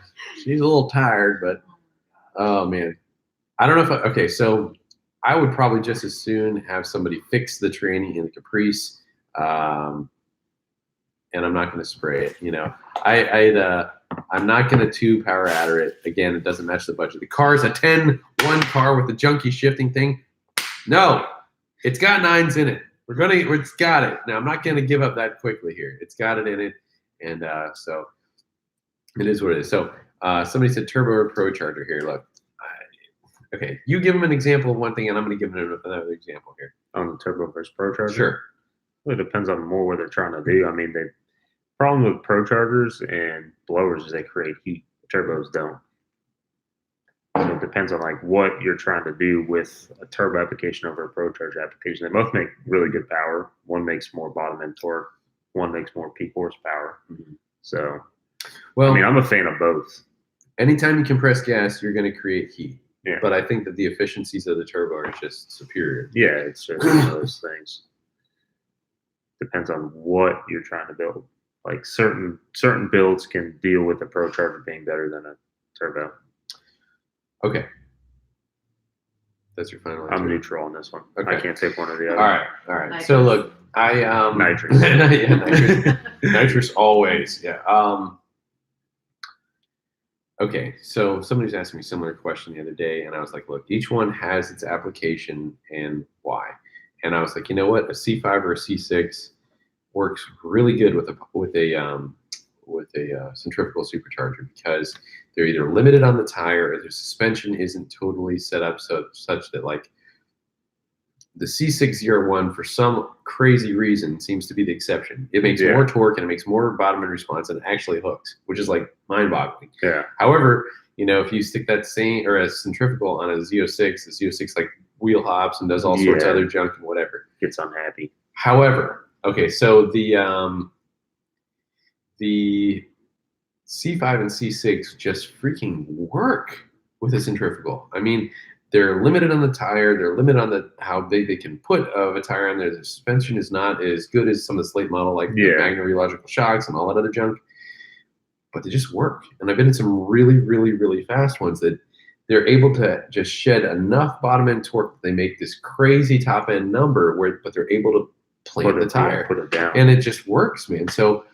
she's a little tired, but oh man, I don't know if. Okay, so I would probably just as soon have somebody fix the tranny in the Caprice. And I'm not going to spray it. I had I'm not going to 2 power adder it. Again, it doesn't match the budget. The car's a 10-1 car with the junky shifting thing. No, it's got 9s in it. It's got it. Now, I'm not going to give up that quickly here. It's got it in it. And so it is what it is. So somebody said turbo or pro charger here. Look, okay, you give them an example of one thing, and I'm going to give them another example here. On the turbo versus pro charger? Sure. Well, it depends on more what they're trying to do. I mean, the problem with pro chargers and blowers is they create heat. Turbos don't. So it depends on like what you're trying to do with a turbo application over a pro charger application. They both make really good power. One makes more bottom end torque. One makes more peak horsepower. Mm-hmm. So, Well, I mean, I'm a fan of both. anytime you compress gas, you're going to create heat. Yeah. But I think that the efficiencies of the turbo are just superior. Yeah, it's just one of those things. Depends on what you're trying to build. Like certain builds can deal with the pro charger being better than a turbo. Okay. That's your final answer. I'm neutral on this one. Okay. I can't take one or the other. All right. So look, Nitrous. yeah, nitrous. Nitrous always. Yeah. Okay, so somebody's asking me a similar question the other day, and I was like, look, each one has its application and why. And I was like, you know what, a C5 or a C6 works really good with a centrifugal supercharger because they're either limited on the tire or their suspension isn't totally set up such that like the C601 for some crazy reason seems to be the exception. It makes more torque and it makes more bottom end response and it actually hooks, which is like mind-boggling. Yeah. However, you know, if you stick that same or a centrifugal on a Z06, the Z06 like wheel hops and does all sorts of other junk and whatever. Gets unhappy. However, okay, so the C5 and C6 just freaking work with a centrifugal. I mean, they're limited on the tire. They're limited on how big they can put of a tire on there. The suspension is not as good as some of the Slate model, like the Magna Relogical shocks and all that other junk. But they just work. And I've been in some really, really, really fast ones that they're able to just shed enough bottom end torque that they make this crazy top end number but they're able to plant the tire. Put it down. And it just works, man. So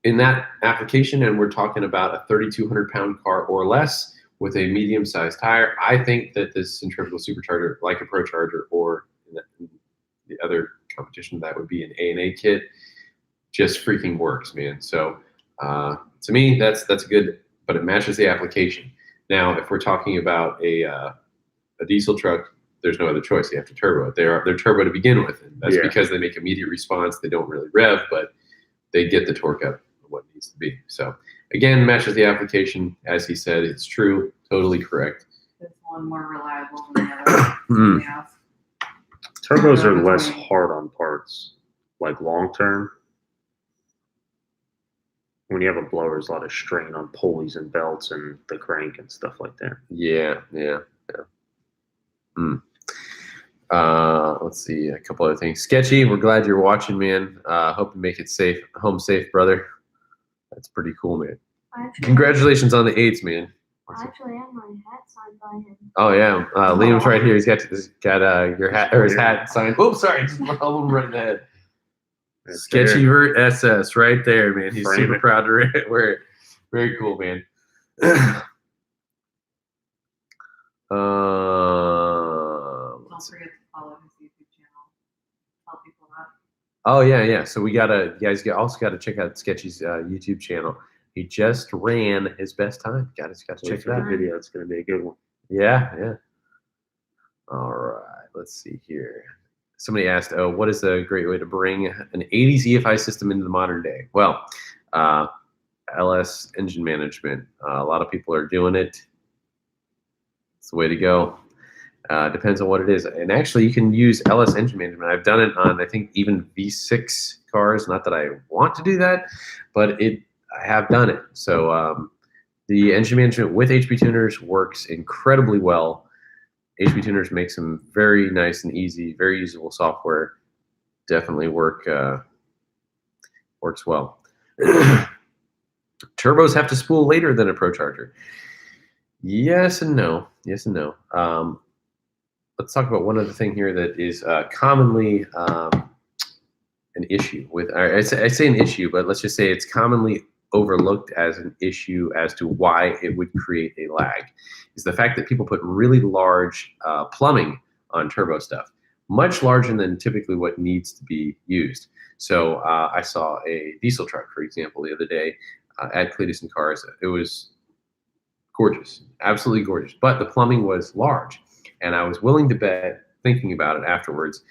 in that application, and we're talking about a 3,200 pound car or less, with a medium-sized tire, I think that this centrifugal supercharger, like a Pro Charger or the other competition that would be an A&A kit, just freaking works, man. So to me, that's good, but it matches the application. Now, if we're talking about a diesel truck, there's no other choice. You have to turbo it. They're turbo to begin with. And that's because they make immediate response. They don't really rev, but they get the torque up what it needs to be. So again, matches the application. As he said, it's true, totally correct. Is one more reliable than the other? Yeah. Turbos are less hard on parts, like long term. When you have a blower, there's a lot of strain on pulleys and belts and the crank and stuff like that. Yeah. Let's see, a couple other things. Sketchy, we're glad you're watching, man. Hope you make it safe, home safe, brother. That's pretty cool, man. Congratulations on the 8s, man. I actually have my hat signed by him. Oh yeah, Liam's right here. He's got your hat or his hat signed. Oh, sorry, just rolled him right in the head. Sketchy Vert SS, right there, man. He's super proud to wear it. Very cool, man. Don't forget to follow his YouTube channel. Tell people that. Oh yeah. So you guys also gotta check out Sketchy's YouTube channel. He just ran his best time. Got to check it out. The video. It's going to be a good one. Yeah. All right. Let's see here. Somebody asked, what is a great way to bring an 80s EFI system into the modern day? Well, LS engine management. A lot of people are doing it. It's the way to go. Depends on what it is. And actually, you can use LS engine management. I've done it on, I think, even V6 cars. Not that I want to do that, but I have done it. So the engine management with HP tuners works incredibly well. HP tuners make some very nice and easy, very usable software. Definitely works well. Turbos have to spool later than a Pro Charger. Yes and no. Let's talk about one other thing here that is commonly an issue with. I say an issue, but let's just say it's commonly overlooked as an issue as to why it would create a lag is the fact that people put really large plumbing on turbo stuff, much larger than typically what needs to be used. So I saw a diesel truck, for example, the other day at Cletus and Cars. It was gorgeous, absolutely gorgeous, but the plumbing was large. And I was willing to bet, thinking about it afterwards,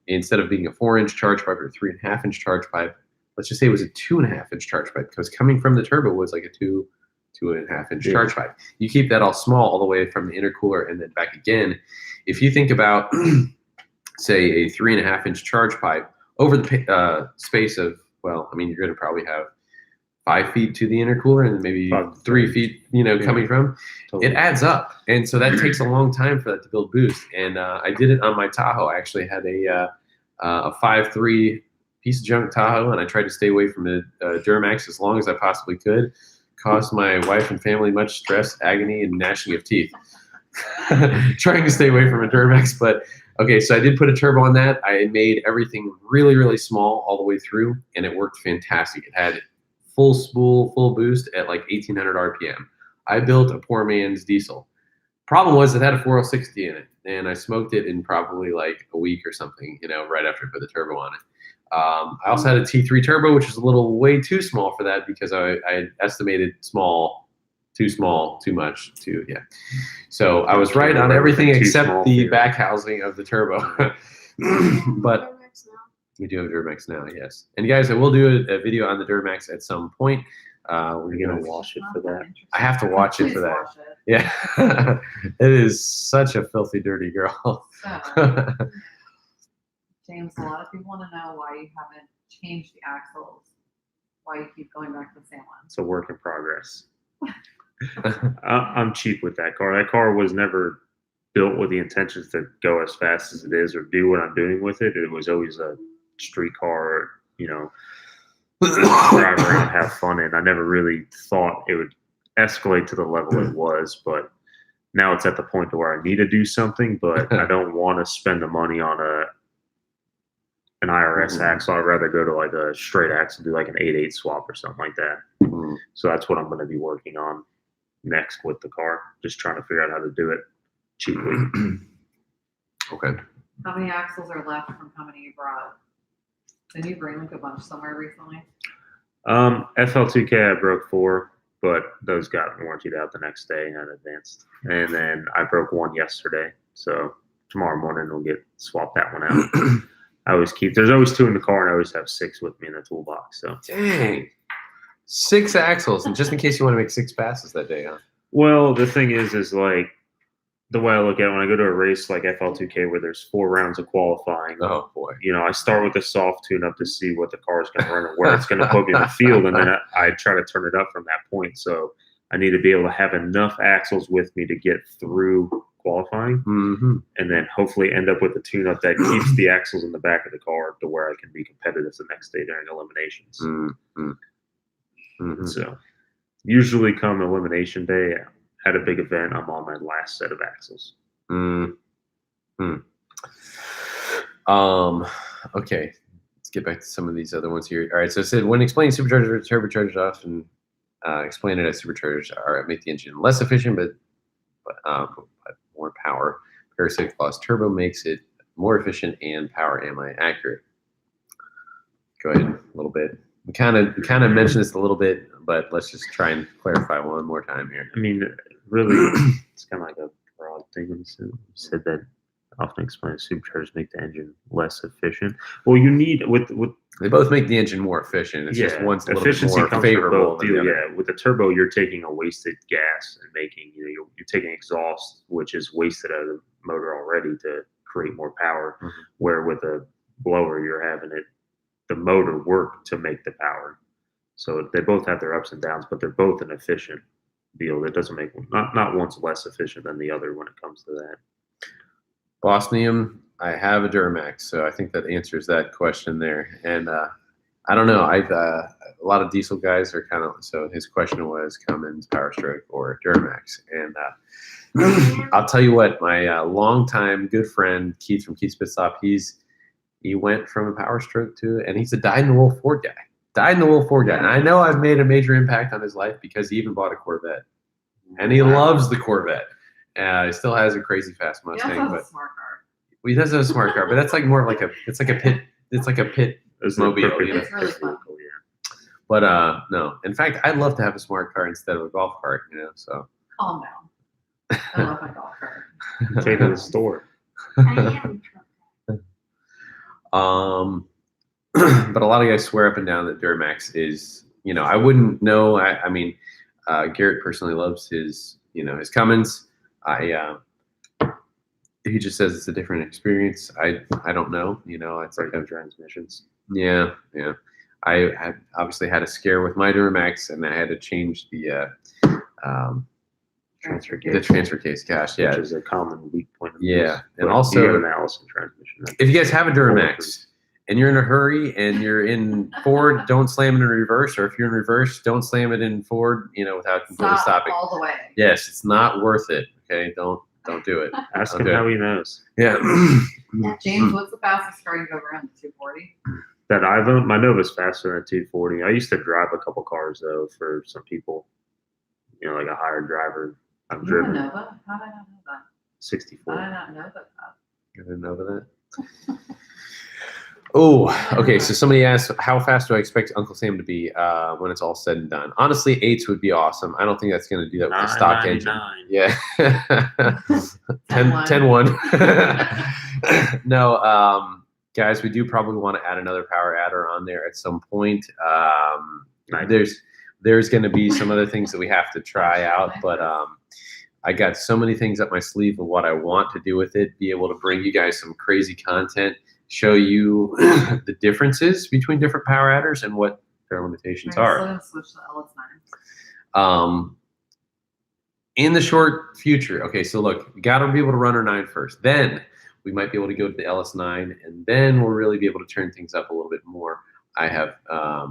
instead of being a 4-inch charge pipe or a 3.5-inch charge pipe, let's just say it was a 2.5-inch charge pipe, because coming from the turbo was like a 2.5-inch charge pipe. You keep that all small all the way from the intercooler and then back again. If you think about, say, a 3.5-inch charge pipe over the space of, well, I mean, you're going to probably have 5 feet to the intercooler and maybe 3 feet, coming from. It adds up, and so that takes a long time for that to build boost. And I did it on my Tahoe. I actually had a 5.3 piece of junk Tahoe, and I tried to stay away from the Duramax as long as I possibly could. Caused my wife and family much stress, agony, and gnashing of teeth trying to stay away from a Duramax. But okay, so I did put a turbo on that. I made everything really, really small all the way through, and it worked fantastic. It had full spool, full boost at like 1,800 RPM. I built a poor man's diesel. Problem was it had a 460 in it, and I smoked it in probably like a week or something, right after I put the turbo on it. I also had a T3 turbo, which is a little way too small for that because I had estimated small, too much, yeah. So I was right on everything except the back housing of the turbo. But we do have a Duramax now, yes. And guys, I will do a video on the Duramax at some point. We're gonna wash it for that. I have to watch it for that. Yeah, it is such a filthy, dirty girl. So, James, a lot of people want to know why you haven't changed the axles. Why you keep going back to the same one. It's a work in progress. I'm cheap with that car. That car was never built with the intentions to go as fast as it is or do what I'm doing with it. It was always a street car, drive around, have fun in. I never really thought it would escalate to the level it was, but now it's at the point where I need to do something, but I don't want to spend the money on an IRS axle. I'd rather go to like a straight axle, do like an 8/8 swap or something like that. So that's what I'm going to be working on next with the car. Just trying to figure out how to do it cheaply. Okay. How many axles are left from how many you brought? Didn't you bring like a bunch somewhere recently? FL2K I broke 4, but those got warrantied out the next day and advanced. And then I broke 1 yesterday. So tomorrow morning we'll get swap that one out. There's always 2 in the car, and I always have 6 with me in the toolbox. So dang, 6 axles, and just in case you want to make 6 passes that day, huh? Well, the thing is like the way I look at it, when I go to a race like FL2K where there's 4 rounds of qualifying. Oh boy. I start with a soft tune-up to see what the car is going to run and where it's going to put me in the field, and then I try to turn it up from that point. So I need to be able to have enough axles with me to get through qualifying, and then hopefully end up with a tune-up that keeps the axles in the back of the car to where I can be competitive the next day during eliminations. So usually come elimination day at a big event, I'm on my last set of axles. Okay, let's get back to some of these other ones here. All right, so it said when explaining superchargers or turbochargers, often explain it as superchargers make the engine less efficient, but more power. Parasitic loss turbo makes it more efficient and power. Am I accurate? Go ahead a little bit. We kind of mentioned this a little bit, but let's just try and clarify one more time here. I mean, really, it's kind of like a broad thing. You said that often explains superchargers make the engine less efficient. Well, you need with they both make the engine more efficient. It's just one's a little bit more favorable than the other. Yeah, with the turbo, you're taking a wasted gas and making you're taking exhaust, which is wasted out of the motor already to create more power. Where with a blower, you're having the motor work to make the power. So they both have their ups and downs, but they're both an efficient deal. That doesn't make not one's less efficient than the other when it comes to that. Bosnium, I have a Duramax, so I think that answers that question there. And I don't know. A lot of diesel guys are kind of, so his question was Cummins, Power Stroke, or Duramax. And I'll tell you what, my longtime good friend Keith from Keith's Pit Stop, he went from a Power Stroke to, and he's a dyed-in-the-wool Ford guy. dyed-in-the-wool Ford guy. And I know I've made a major impact on his life because he even bought a Corvette. And he loves the Corvette. He still has a crazy fast He Mustang, also but has a smart car. he does have a smart car. But that's like more of like it's like a pit It's mobile. perfect- You know? It's really fun. yeah. But no. In fact, I'd love to have a smart car instead of a golf cart. You know, so. Calm down. I love my golf cart. Take it to the store. I am drunk. But a lot of guys swear up and down that Duramax is, you know, I wouldn't know. I mean, Garrett personally loves his, you know, his Cummins. He just says it's a different experience. I don't know, you know, it's like Transmissions. yeah. I had obviously had a scare with my Duramax, and I had to change the Transfer transfer case. Gosh, yeah, Which is a common weak point. Of yeah, this. and But also you got an Allison transmission. if you guys have a Duramax and you're in a hurry and you're in Ford, don't slam it in reverse. Or if you're in reverse, don't slam it in Ford, you know, without completely Stop stopping. all the way. Yes, it's not worth it. Okay, don't do it. Ask Okay. him how he knows. Yeah. James, what's the fastest car you've ever owned? 240? That I've owned, my Nova's faster than a 240. I used to drive a couple cars though for some people, you know, like a hired driver. I've You have a driven Nova? How did I not know that? 64. How did I not know that? I didn't know that. Oh, okay. So somebody asked, how fast do I expect Uncle Sam to be when it's all said and done? Honestly, 8s would be awesome. I don't think that's going to do that with the stock engine. 999. Yeah. 10-1. No, guys, we do probably want to add another power adder on there at some point. There's going to be some other things that we have to try out, but I got so many things up my sleeve of what I want to do with it, be able to bring you guys some crazy content, show you the differences between different power adders and what their limitations are. Still gonna switch to LS9. In the short future, okay, so look, we got to be able to run our 9 first. Then we might be able to go to the LS9, and then we'll really be able to turn things up a little bit more. I have, I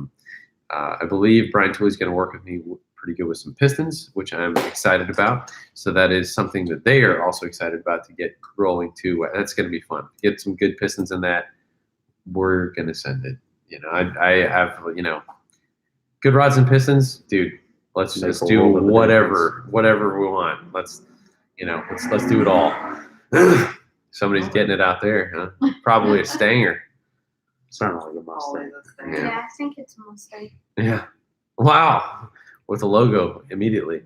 believe Brian Tooley's going to work with me pretty good with some pistons, which I'm excited about. So that is something that they are also excited about to get rolling too. That's going to be fun. Get some good pistons in that. We're going to send it. You know, I have, you know, good rods and pistons, dude. Let's just do whatever we want. Let's do it all. Somebody's getting it out there, huh? Probably a Stanger. Sounded like a Always Mustang. a thing. Yeah. Yeah, I think it's a mistake. Yeah. Wow. With a logo immediately.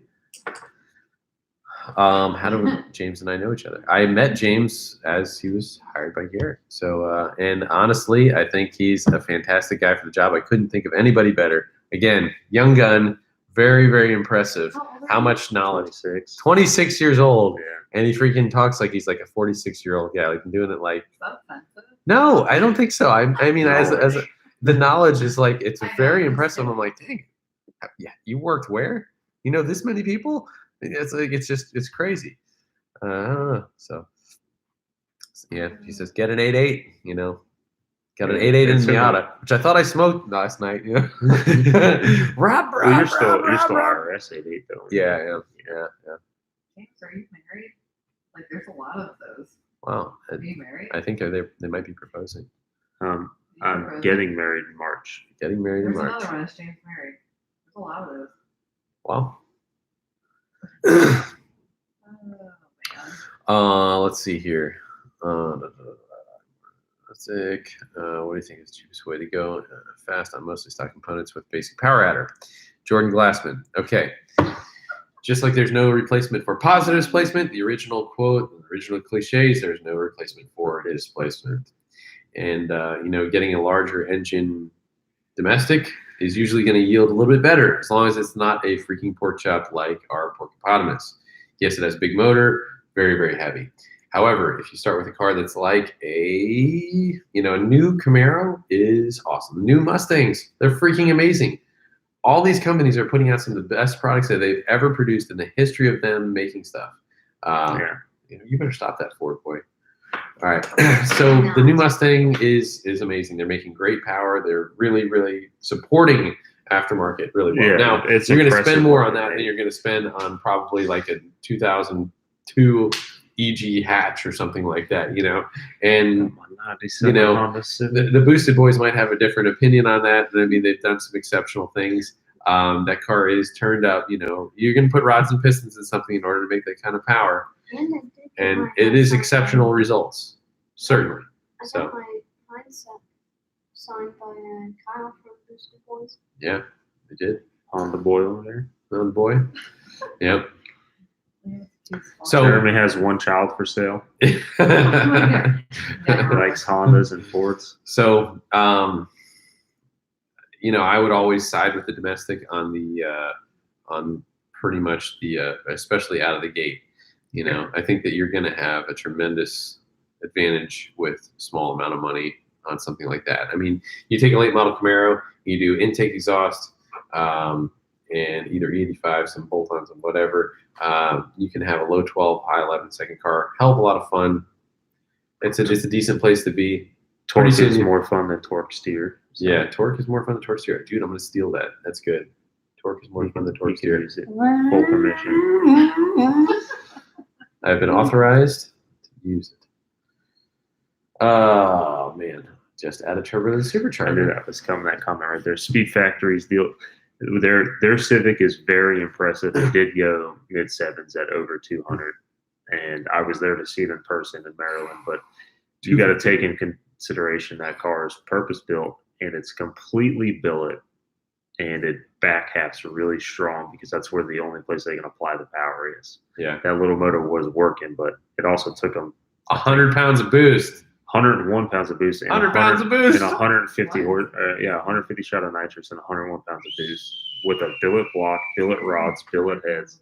How do James and I know each other? I met James as he was hired by Garrett. So, and honestly, I think he's a fantastic guy for the job. I couldn't think of anybody better. Again, young gun, very, very impressive. How much knowledge? 26. 26 years old. Yeah. And he freaking talks like he's like a 46-year-old guy. Like, I'm doing it like, Is that offensive? no, I don't think so. I mean, as the knowledge is like, it's I know, very I'm impressive. kidding. I'm like, dang, yeah, you worked where? You know this many people? It's like, it's crazy. I don't know. So yeah, he says get an 8.8. You know, got an 8.8 in It's in Miata, which I thought I smoked last night. You know, rob, Well, you're still rob, rob. IRS 88 though. Yeah. James, are you married? Like, there's a lot of those. Wow, Are you married? I think they might be proposing, I'm Proposing? getting married in March. getting married in There's March. another one. Is James married? There's a lot of those. Wow. Oh, man. Let's see here. What do you think is the cheapest way to go? Fast on mostly stock components with basic power adder. Jordan Glassman. Okay. Just like there's no replacement for positive displacement, the original quote, the original cliches, there's no replacement for displacement. And, you know, getting a larger engine domestic is usually going to yield a little bit better as long as it's not a freaking pork chop like our Porcopotamus. Yes, it has a big motor, very, very heavy. However, if you start with a car that's like a new Camaro is awesome. New Mustangs, they're freaking amazing. All these companies are putting out some of the best products that they've ever produced in the history of them making stuff. You better stop that Ford boy. All right. So the new Mustang is amazing. They're making great power. They're really, really supporting aftermarket really well. Yeah, Now, it's you're going to impressive spend more what on they that make. than you're going to spend on probably like a 2002 EG hatch or something like that, you know. And You know, Honda Civic. the Boosted Boys might have a different opinion on that. I mean, they've done some exceptional things. That car is turned out, you know, you're going to put rods and pistons in something in order to make that kind of power. And it is exceptional results, certainly. I So. got my mindset signed by Kyle from Boosted Boys. Yeah, they did. On the boy over there. Little boy. Yep. So Jeremy has one child for sale. He likes Hondas and Fords. So, you know, I would always side with the domestic on the on pretty much the especially out of the gate. You know, I think that you're going to have a tremendous advantage with small amount of money on something like that. I mean, you take a late model Camaro, you do intake exhaust, and either E85, some bolt-ons and whatever. You can have a low 12, high 11 second car. Hell of a lot of fun. It's a decent place to be. Torque Pretty soon is you- more fun than torque steer. So Yeah, torque is more fun than torque steer. Dude, I'm going to steal that. That's good. Torque is more fun than torque you can steer. use it. Full permission. I've been authorized to use it. Oh, man. Just add a turbo to the I knew supercharger. that was coming. That comment right there. Speed Factory's deal. Their Civic is very impressive. It did go mid sevens at over 200, and I was there to see it in person in Maryland. But you got to take in consideration that car is purpose built and it's completely billet, and it back half's really strong because that's where the only place they can apply the power is. Yeah. That little motor was working, but it also took them 100 pounds of boost. 101 pounds of boost, and 100 pounds of boost. and 150 150 shot of nitrous and 101 pounds of boost with a billet block, billet rods, billet heads.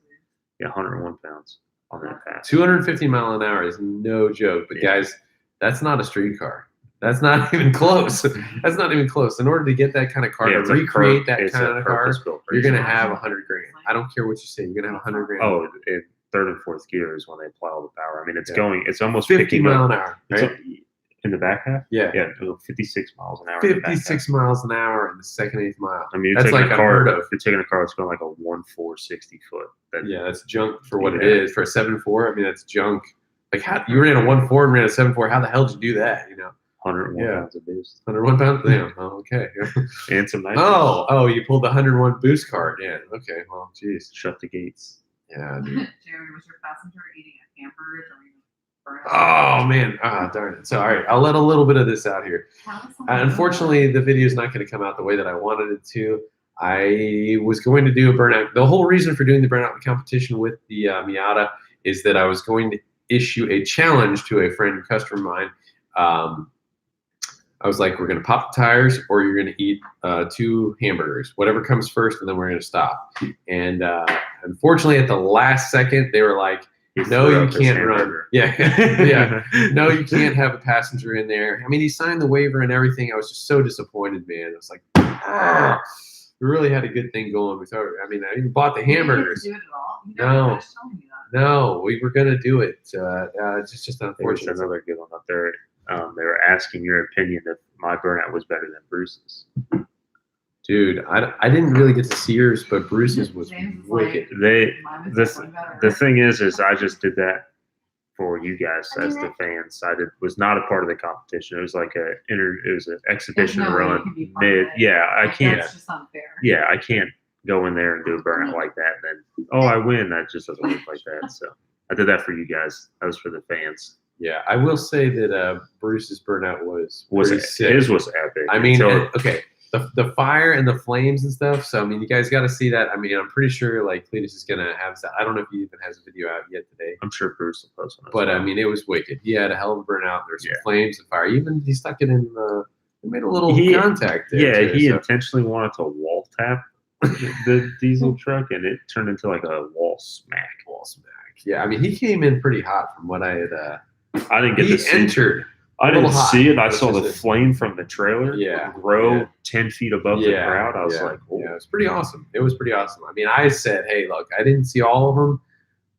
Yeah, 101 pounds on that pass. 250 mile an hour is no joke. But guys, that's not a street car. That's not even close. That's not even close. In order to get that kind of car, to it's a recreate that it's kind a of car, purpose-built you're race going to car. have 100 grand. I don't care what you say. You're going to have 100 grand. Oh, in third and fourth gear is when they apply all the power. I mean, it's Yeah. going. It's almost 50 picking mile up. an hour, It's right? in the back half. Yeah. Yeah, 56 miles an hour. in the back half. 56 miles an hour in the second eighth mile. I mean, you're That's taking like a car. unheard of. You're taking a car that's going like a 1.460 foot. That, Yeah, that's junk for what it Yeah. is. For a 7.4, I mean, that's junk. Like, how you ran a 1.4 and ran a 7.4? How the hell did you do that? You know, 101 Yeah. pounds of boost 101 pounds. Yeah. Oh, okay. and some nitrous. Oh, you pulled the 101 boost card. Yeah. Okay. Well, geez. Shut the gates. Yeah. Dude. Jeremy, was your passenger eating a hamburger during the burnout? Oh man. Ah, darn it. So all right, I'll let a little bit of this out here. How does someone Unfortunately, the video is not going to come out the way that I wanted it to. I was going to do a burnout. The whole reason for doing the burnout competition with the Miata is that I was going to issue a challenge to a friend and customer of mine. I was like, we're going to pop the tires or you're going to eat 2 hamburgers, whatever comes first, and then we're going to stop. And unfortunately, at the last second, they were like, He no, threw you up his can't run. hamburger. Yeah. Yeah. No, you can't have a passenger in there. I mean, he signed the waiver and everything. I was just so disappointed, man. I was like, ah, we really had a good thing going. I mean, I even bought the hamburgers. You didn't get to do it at all? You No. never finished telling me that. No, we were going to do it. It's just There's unfortunate. another good one up there. They were asking your opinion if my burnout was better than Bruce's. Dude, I didn't really get to see yours, but Bruce's was James is wicked. They Mine was the definitely better. the thing is I just did that for you guys I mean, as the fans. I was not a part of the competition. It was like it was an exhibition There's no way you run can be part of mid. it. Yeah, I Like, can't. That's just unfair. Yeah, I can't go in there and do a burnout like that and then I win. That just doesn't work like that. So I did that for you guys. That was for the fans. Yeah, I will say that Bruce's burnout was Was pretty it? sick. His was epic. I mean, Until- okay, the fire and the flames and stuff. So I mean, you guys got to see that. I mean, I'm pretty sure like Cletus is gonna have that. I don't know if he even has a video out yet today. I'm sure Bruce will post one. as But well. I mean, it was wicked. He had a hell of a burnout. There's some Yeah. flames and fire. Even he stuck it in the. He made a little He- contact there. yeah, too, he so- intentionally wanted to wall tap the diesel truck, and it turned into like a wall smack. Wall smack. Yeah, I mean, he came in pretty hot from what I had. I didn't get He to see. entered. I a little didn't hot. see it. I That's saw the just it. flame from the trailer Yeah, grow yeah. 10 feet above the crowd. I was like, oh, yeah, it was pretty awesome. It was pretty awesome. I mean, I said, hey, look, I didn't see all of them,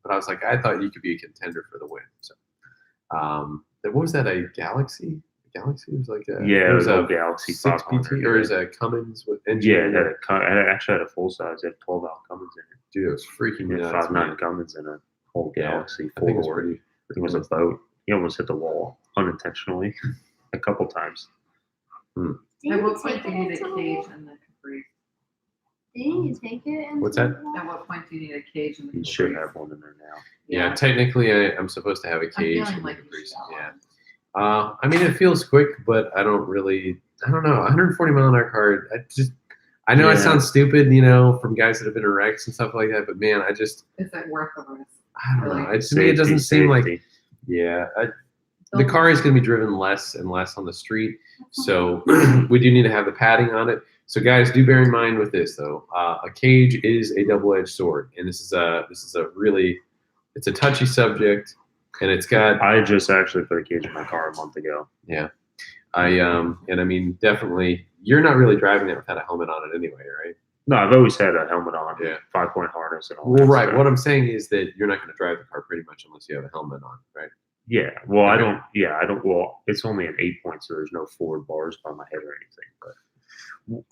but I was like, I thought you could be a contender for the win. So, what was that? A Galaxy? yeah, it was a Galaxy 6 PT 500. or is a Cummins with engine? Yeah, in it, it? actually had a full size. It had 12 valve Cummins in it. Dude, it was freaking It had nuts. 5.9 man. Cummins in a whole Yeah, Galaxy I think it was four-door. pretty. It was a boat. He almost hit the wall unintentionally a couple times. Didn't At you what point take do you it need a into the cage wall? in the Capri? Didn't you take it into What's the that? wall? At what point do you need a cage in the He Capri? should have one in there now. Yeah, technically, I'm supposed to have a I'm cage. feeling in like the you should Caprice. have Yeah. one. I mean, it feels quick, but I don't know. 140-mile-an-hour car. I know it Yeah. sounds stupid, from guys that have been in wrecks and stuff like that, but man, Is it worth the risk? I don't know. Really? To me, it doesn't seem like, Safety. yeah. The car is going to be driven less and less on the street, so we do need to have the padding on it. So, guys, do bear in mind with this, though. A cage is a double-edged sword, and this is a really, it's a touchy subject, and it's got. I just actually put a cage in my car a month ago. Yeah, and I mean, definitely, you're not really driving that without a helmet on it anyway, right? No, I've always had a helmet on, Yeah. 5-point harness and all Well, that right. stuff. What I'm saying is that you're not going to drive the car pretty much unless you have a helmet on, right? Yeah. Well, I Okay. don't. Yeah, I don't. Well, it's only an 8-point, so there's no forward bars by my head or anything. But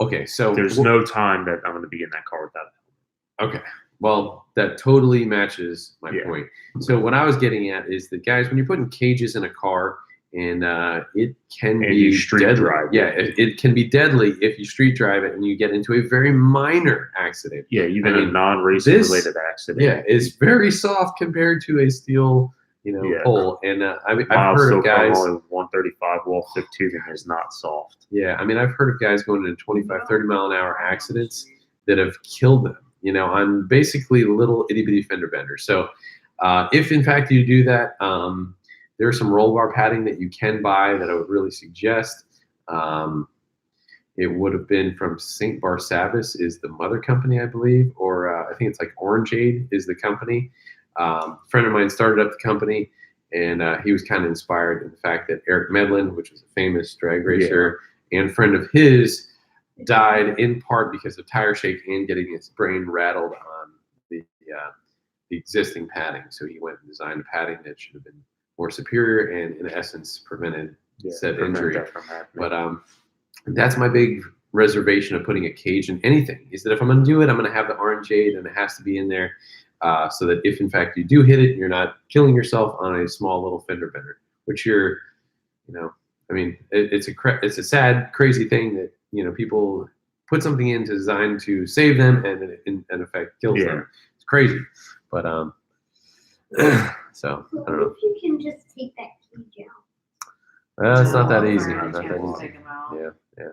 Okay, so there's no time that I'm going to be in that car without a Okay. Well, that totally matches my Yeah. point. So what I was getting at is that, guys, when you're putting cages in a car, and it can And be you street deadly. drive it. Yeah, it can be deadly if you street drive it and you get into a very minor accident. Yeah, even I mean, a non-racing this- related accident. Yeah, it's very soft compared to a steel, Yeah. pole. And I've Miles heard still of guys. only 135 wall thick tubing is not soft. Yeah, I mean, I've heard of guys going into 25, 30-mile-an-hour accidents that have killed them, on basically little itty-bitty fender benders. So if, in fact, you do that, there's some roll bar padding that you can buy that I would really suggest. It would have been from St. Barsabbas is the mother company, I believe, or I think it's like Orangeade is the company. A friend of mine started up the company, and he was kind of inspired in the fact that Eric Medlin, which was a famous drag racer and friend of his, died in part because of tire shake and getting his brain rattled on the existing padding. So he went and designed a padding that should have been more superior and, in essence, prevented said prevent injury. that from happening. But that's my big reservation of putting a cage in anything, is that if I'm going to do it, I'm going to have the orangeade, and it has to be in there so that if, in fact, you do hit it, you're not killing yourself on a small little fender bender, which you're, I mean, it's a sad, crazy thing that, people put something in to design to save them, and it, in effect, kills them. It's crazy. But, so, I don't know. If you can just take that cage out. Well, it's not that No, easy. sorry, Not that you can't easy. take 'em out. Yeah.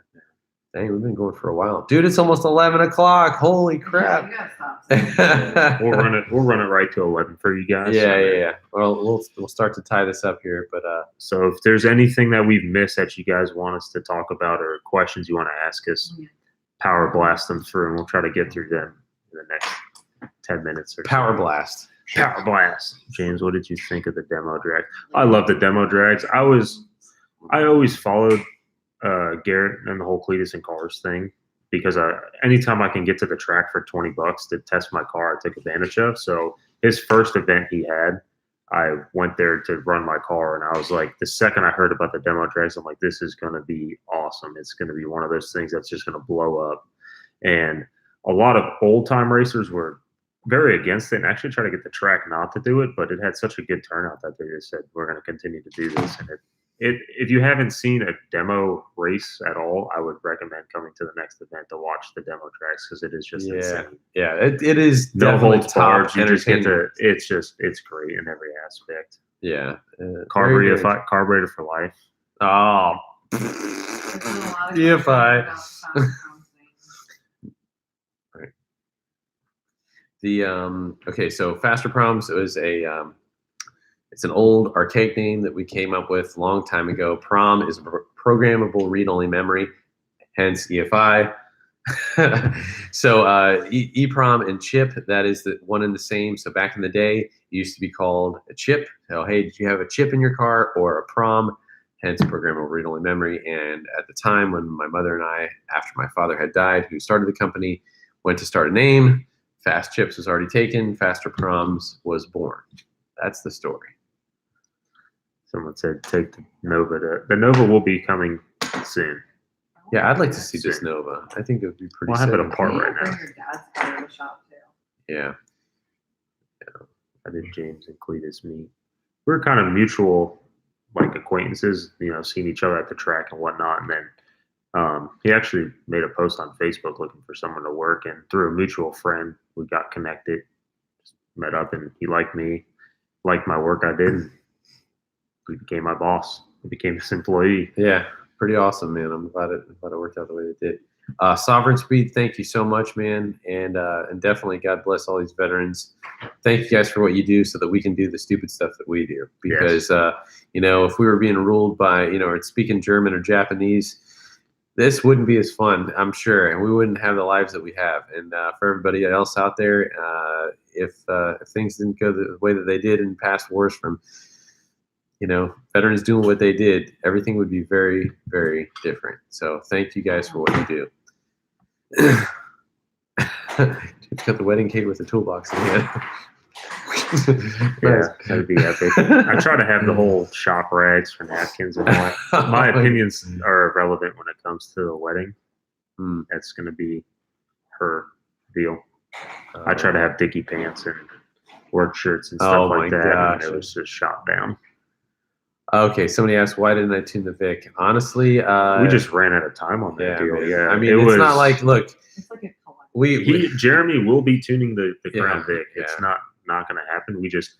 Dang, we've been going for a while. Dude, it's almost 11 o'clock. Holy crap. You gotta stop. We'll run it right to 11 for you guys. Yeah. Well, we'll start to tie this up here, but So if there's anything that we've missed that you guys want us to talk about or questions you want to ask us, power blast them through, and we'll try to get through them in the next 10 minutes or so. Power Blast. Power blast. James, what did you think of the demo drag? I love the demo drags. I always followed Garrett and the whole Cletus and Cars thing because anytime I can get to the track for $20 to test my car, I take advantage of. So his first event he had, I went there to run my car, and I was like, the second I heard about the demo drags, I'm like, this is going to be awesome. It's going to be one of those things that's just going to blow up. And a lot of old time racers were very against it and actually try to get the track not to do it, but it had such a good turnout that they just said, we're going to continue to do this. And if you haven't seen a demo race at all, I would recommend coming to the next event to watch the demo tracks because it is just insane. Yeah, it is No definitely holds top barred. You just get entertainment. it's great in every aspect. Yeah. Carburetor for life. Oh. There's been a lot of If I. about fast proms things. Okay, so Faster Proms was it's an old archaic name that we came up with a long time ago. Prom is programmable read-only memory, hence EFI. So EEPROM and chip, that is the one and the same. So back in the day, it used to be called a chip. So hey, did you have a chip in your car or a prom? Hence programmable read-only memory. And at the time when my mother and I, after my father had died, who started the company, went to start a name, Fast Chips was already taken, Faster Proms was born. That's the story. Someone said take the Nova. The Nova will be coming soon. Yeah, I'd like to see this Soon. Nova. I think it would be pretty We'll have it sick. apart You right bring now. your dad's car to the shop too. Yeah. I did James and Cletus meet. we were kind of mutual, like acquaintances, seeing each other at the track and whatnot. And then he actually made a post on Facebook looking for someone to work, and through a mutual friend, we got connected, met up, and he liked me, liked my work I did, and he became my boss. He became his employee. Yeah, pretty awesome, man. I'm glad it worked out the way it did. Sovereign Speed, thank you so much, man, and definitely God bless all these veterans. Thank you guys for what you do, so that we can do the stupid stuff that we do. Because if we were being ruled by or speaking German or Japanese, this wouldn't be as fun, I'm sure, and we wouldn't have the lives that we have. And for everybody else out there, if things didn't go the way that they did in past wars, from veterans doing what they did, everything would be very, very different. So thank you guys for what you do. Just cut the wedding cake with a toolbox in hand. Yeah, that'd be epic. I try to have the whole shop rags for napkins and all that. My opinions are irrelevant when it comes to the wedding. That's going to be her deal. I try to have dicky pants and work shirts and stuff like that. Gosh. And it was just shot down. Okay, somebody asked, why didn't I tune the Vic? Honestly, we just ran out of time on that deal. Man. Yeah, I mean, it's not like, look, It's like a color. Jeremy will be tuning the Crown Yeah, Vic. It's not going to happen. We just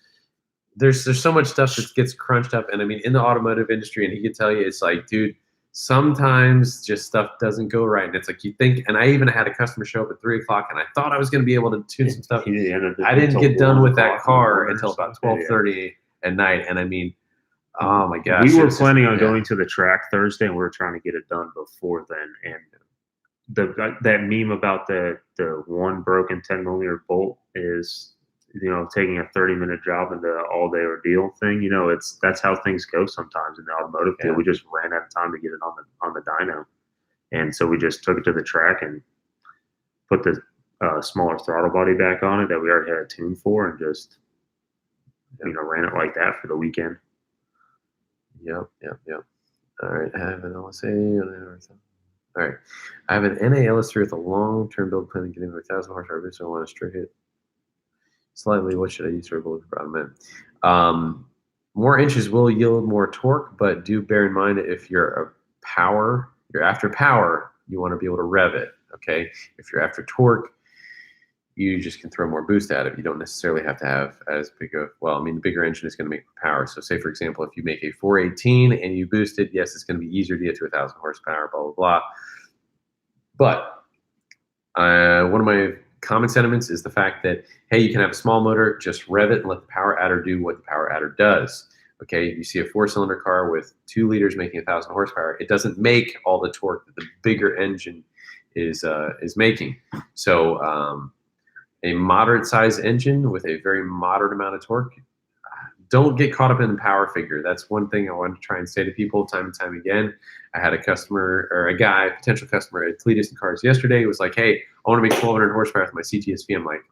there's so much stuff that gets crunched up, and I mean, in the automotive industry, and he could tell you, it's like, dude, sometimes just stuff doesn't go right, and it's like you think. And I even had a customer show up at 3:00, and I thought I was going to be able to tune some stuff. I didn't get done with that car until about 12:30 at night, and I mean, oh my gosh, we were planning on going to the track Thursday, and we were trying to get it done before then. And that meme about the one broken 10mm bolt is, taking a 30-minute job into an all-day ordeal thing. That's how things go sometimes in the automotive field. We just ran out of time to get it on the dyno, and so we just took it to the track and put the smaller throttle body back on it that we already had a tune for, and just ran it like that for the weekend. Yep. All right, I have an LSA. All right, I have an NA LS3 with a long-term build plan, getting 1,000 horsepower boost. So I want to strike it slightly. What should I use for a bullet bottom end? More inches will yield more torque, but do bear in mind that if you're after power, you want to be able to rev it. Okay, if you're after torque, you just can throw more boost at it. You don't necessarily have to have as big of, the bigger engine is going to make power. So say, for example, if you make a 418 and you boost it, yes, it's going to be easier to get to 1,000 horsepower, blah, blah, blah. But one of my common sentiments is the fact that, hey, you can have a small motor, just rev it and let the power adder do what the power adder does. Okay, you see a 4-cylinder car with 2 liters making 1,000 horsepower. It doesn't make all the torque that the bigger engine is making. So, a moderate-sized engine with a very moderate amount of torque, don't get caught up in the power figure. That's one thing I want to try and say to people time and time again. I had a potential customer at Cletus Cars yesterday. He was like, hey, I want to make 1,200 horsepower with my CTSV. I'm like,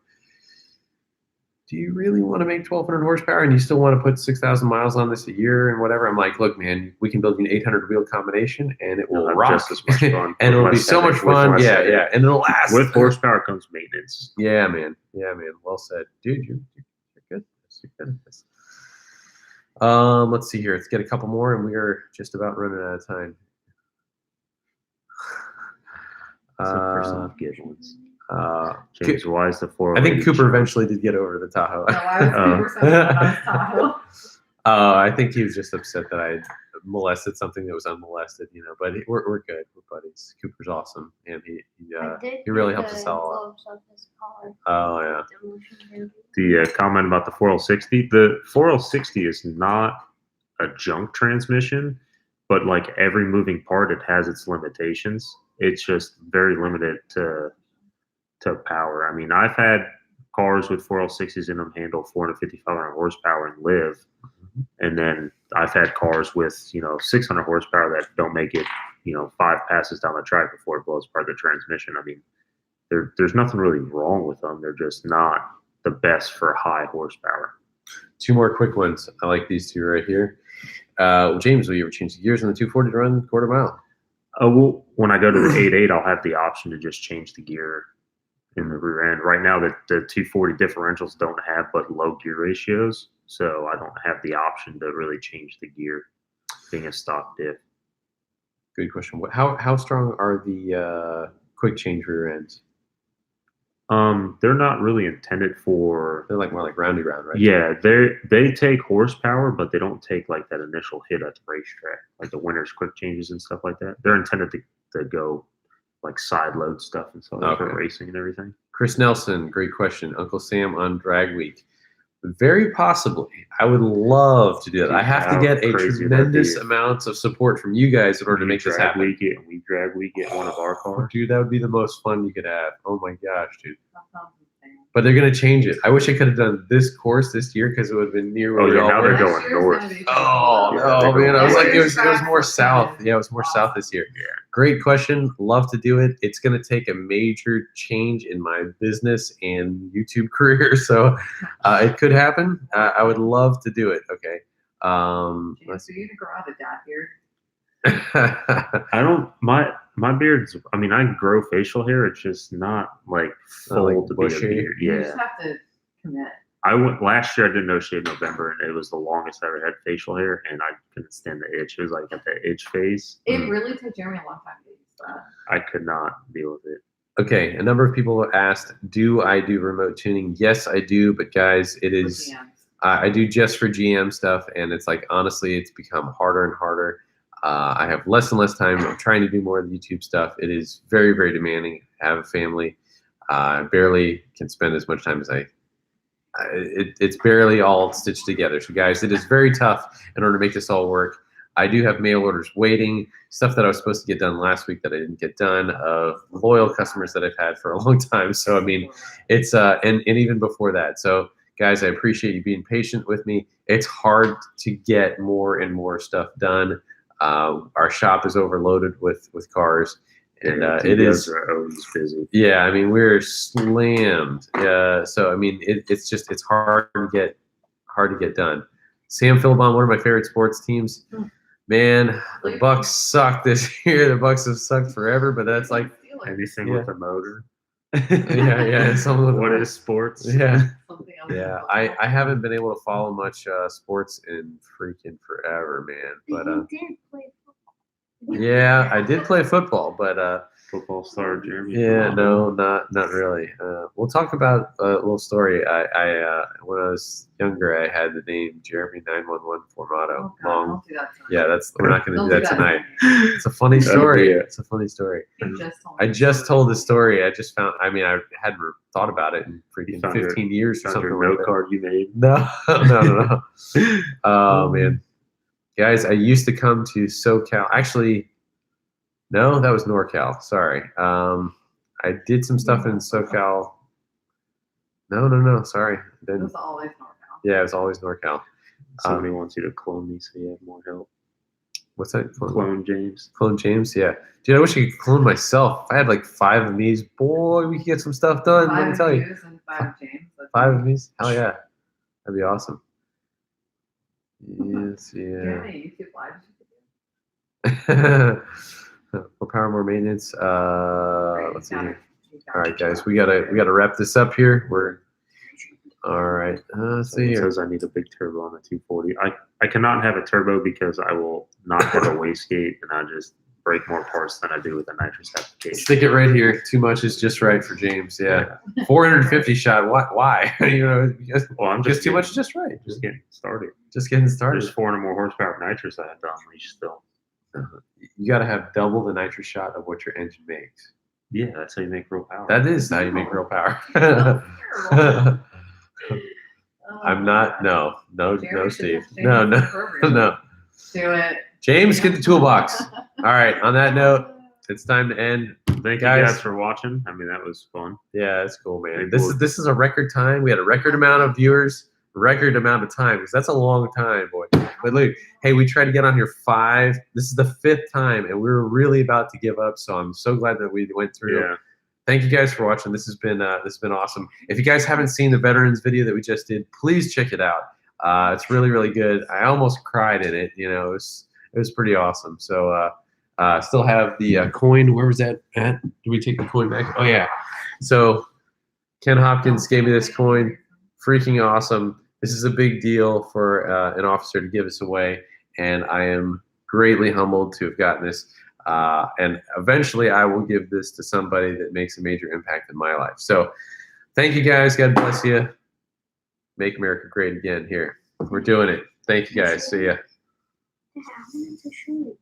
do you really want to make 1,200 horsepower and you still want to put 6,000 miles on this a year and whatever? I'm like, look, man, we can build you an 800 wheel combination and it will rock. Just as much fun. And it'll be so much fun. Yeah. And it'll last. With horsepower comes maintenance. Yeah, man. Well said. Dude, you're good. You're good at this. Let's see here. Let's get a couple more and we are just about running out of time. James Wise, the 408. I think Cooper eventually did get over the Tahoe. No, I was Cooper saying about his Tahoe. I think he was just upset that I molested something that was unmolested, But we're good. We're buddies. Cooper's awesome, and he really helps us out a lot. Oh yeah. The comment about the 4060. The 4060 is not a junk transmission, but like every moving part, it has its limitations. It's just very limited to power. I mean, I've had cars with 4L60s in them handle 450, 500 horsepower and live. And then I've had cars with, 600 horsepower that don't make it, 5 passes down the track before it blows apart the transmission. I mean, there's nothing really wrong with them. They're just not the best for high horsepower. 2 more quick ones. I like these 2 right here. James, will you ever change the gears on the 240 to run quarter mile? Well, when I go to the 8.8, I'll have the option to just change the gear in the rear end. Right now, the 240 differentials don't have but low gear ratios. so I don't have the option to really change the gear, being a stock diff. Good question. How strong are the quick change rear ends? They're not really intended for. They're like more like roundy round, right? Yeah, they take horsepower, but they don't take like that initial hit at the racetrack, like the winner's quick changes and stuff like that. They're intended to go like side load stuff and stuff like for Okay. racing and everything. Chris Nelson, great question. Uncle Sam on Drag Week. Very possibly. I would love to do that. Dude, I have to how get a crazy would that tremendous be? amounts of support from you guys in order to make this happen. We drag week it one of our cars. Dude, that would be the most fun you could have. Oh my gosh, dude. That sounds insane. But they're going to change it. I wish I could have done this course this year because it would have been near where Oh, we yeah, all now were. they're going Next year's north. gonna be Oh, Yeah, no, they're man. going I was like, north. it was more south. Yeah, it was more south this year. Yeah. Great question. Love to do it. It's going to take a major change in my business and YouTube career. So it could happen. I would love to do it. Okay. James, Let's do you need to grow out a dad beard? I don't my beard's. I mean, I grow facial hair. It's just not like full like to be a bushy? beard. You Yeah. just have to commit. I went last year. I did no shave November, and it was the longest I ever had facial hair, and I couldn't stand the itch. It was like at the itch phase. It really took Jeremy a long time to use that. I could not deal with it. Okay. A number of people asked, do I do remote tuning? Yes, I do. But guys, it with is. GMs. I do just for GM stuff, and it's like honestly, it's become harder and harder. I have less and less time. I'm trying to do more of the YouTube stuff. It is very, very demanding. I have a family. I barely can spend as much time as it's barely all stitched together. So guys, it is very tough in order to make this all work. I do have mail orders waiting, stuff that I was supposed to get done last week that I didn't get done, of loyal customers that I've had for a long time. So I mean, it's and even before that. So guys, I appreciate you being patient with me. It's hard to get more and more stuff done. Our shop is overloaded with cars, and it is. Are always busy. Yeah, I mean we're slammed. So I mean it's hard to get done. Sam Philbon, one of my favorite sports teams. Man, the Bucks suck this year. The Bucks have sucked forever, but that's like Anything Yeah. with a motor. yeah. Someone with What is sports? Yeah. Something else. Yeah, I haven't been able to follow much sports in freaking forever, man. But you did play football. yeah, I did play football, but Football star Jeremy. yeah, Fernando. no, not really. We'll talk about a little story. I when I was younger, I had the name Jeremy 911 Formato. Oh, God, Long. don't do that tonight. Yeah, we're not going to Don't do do that that tonight. It's a funny story. Yeah. It's a funny story. You just told I me. just told the story. I just found. I mean, I hadn't thought about it in You freaking found your- 15 years or Found something your like note that. card you made. No. Oh man, guys, I used to come to SoCal. Actually, no, that was NorCal. Sorry. I did some stuff in SoCal. No. Sorry. It Then was always NorCal. yeah, it was always NorCal. Somebody wants you to clone me so you have more help. What's that? Clone James. Clone James. Yeah, dude. I wish I could clone myself. If I had like 5 of these, boy, we could get some stuff done. Let me Five tell you. views and 5 James. That's 5 of these. Hell yeah, that'd be awesome. Yes. Do you have Yeah. any YouTube lives you could do? For power more maintenance. Great, Let's see got here. it. You got All it. right, guys, we gotta wrap this up here. We're all right. Let's see It here. says I need a big turbo on the 240. I cannot have a turbo because I will not have a wastegate and I just break more parts than I do with a nitrous application. Stick it right here. Too much is just right for James. Yeah, 450 shot. Why? You know, Well, I'm just just too getting- much is just right. Just getting started. Just getting started. There's 400 more horsepower of nitrous I have to unleash still. You got to have double the nitrous shot of what your engine makes. Yeah, that's how you make real power. That is how you make real power. That's terrible. I'm not. No, Jerry should Steve. have changed No, the no, program. no. Do it. James, get the toolbox. All right. On that note, it's time to end. Thank guys. you guys for watching. I mean, that was fun. Yeah, that's cool, man. Big This is a record time. We had a record amount of viewers, record amount of time, because that's a long time, boy. But look, hey, we tried to get on here 5. This is the 5th time, and we were really about to give up. So I'm so glad that we went through. Yeah. Thank you guys for watching. This has been awesome. If you guys haven't seen the veterans video that we just did, please check it out. It's really, really good. I almost cried in it. You know, it was pretty awesome. So still have the coin. Where was that at? Did we take the coin back? Oh yeah. So Ken Hopkins gave me this coin. Freaking awesome. This is a big deal for an officer to give us away, and I am greatly humbled to have gotten this. And eventually, I will give this to somebody that makes a major impact in my life. So, thank you guys. God bless you. Make America great again. Here, we're doing it. Thank you guys. See ya. Yeah, I wanted to show you.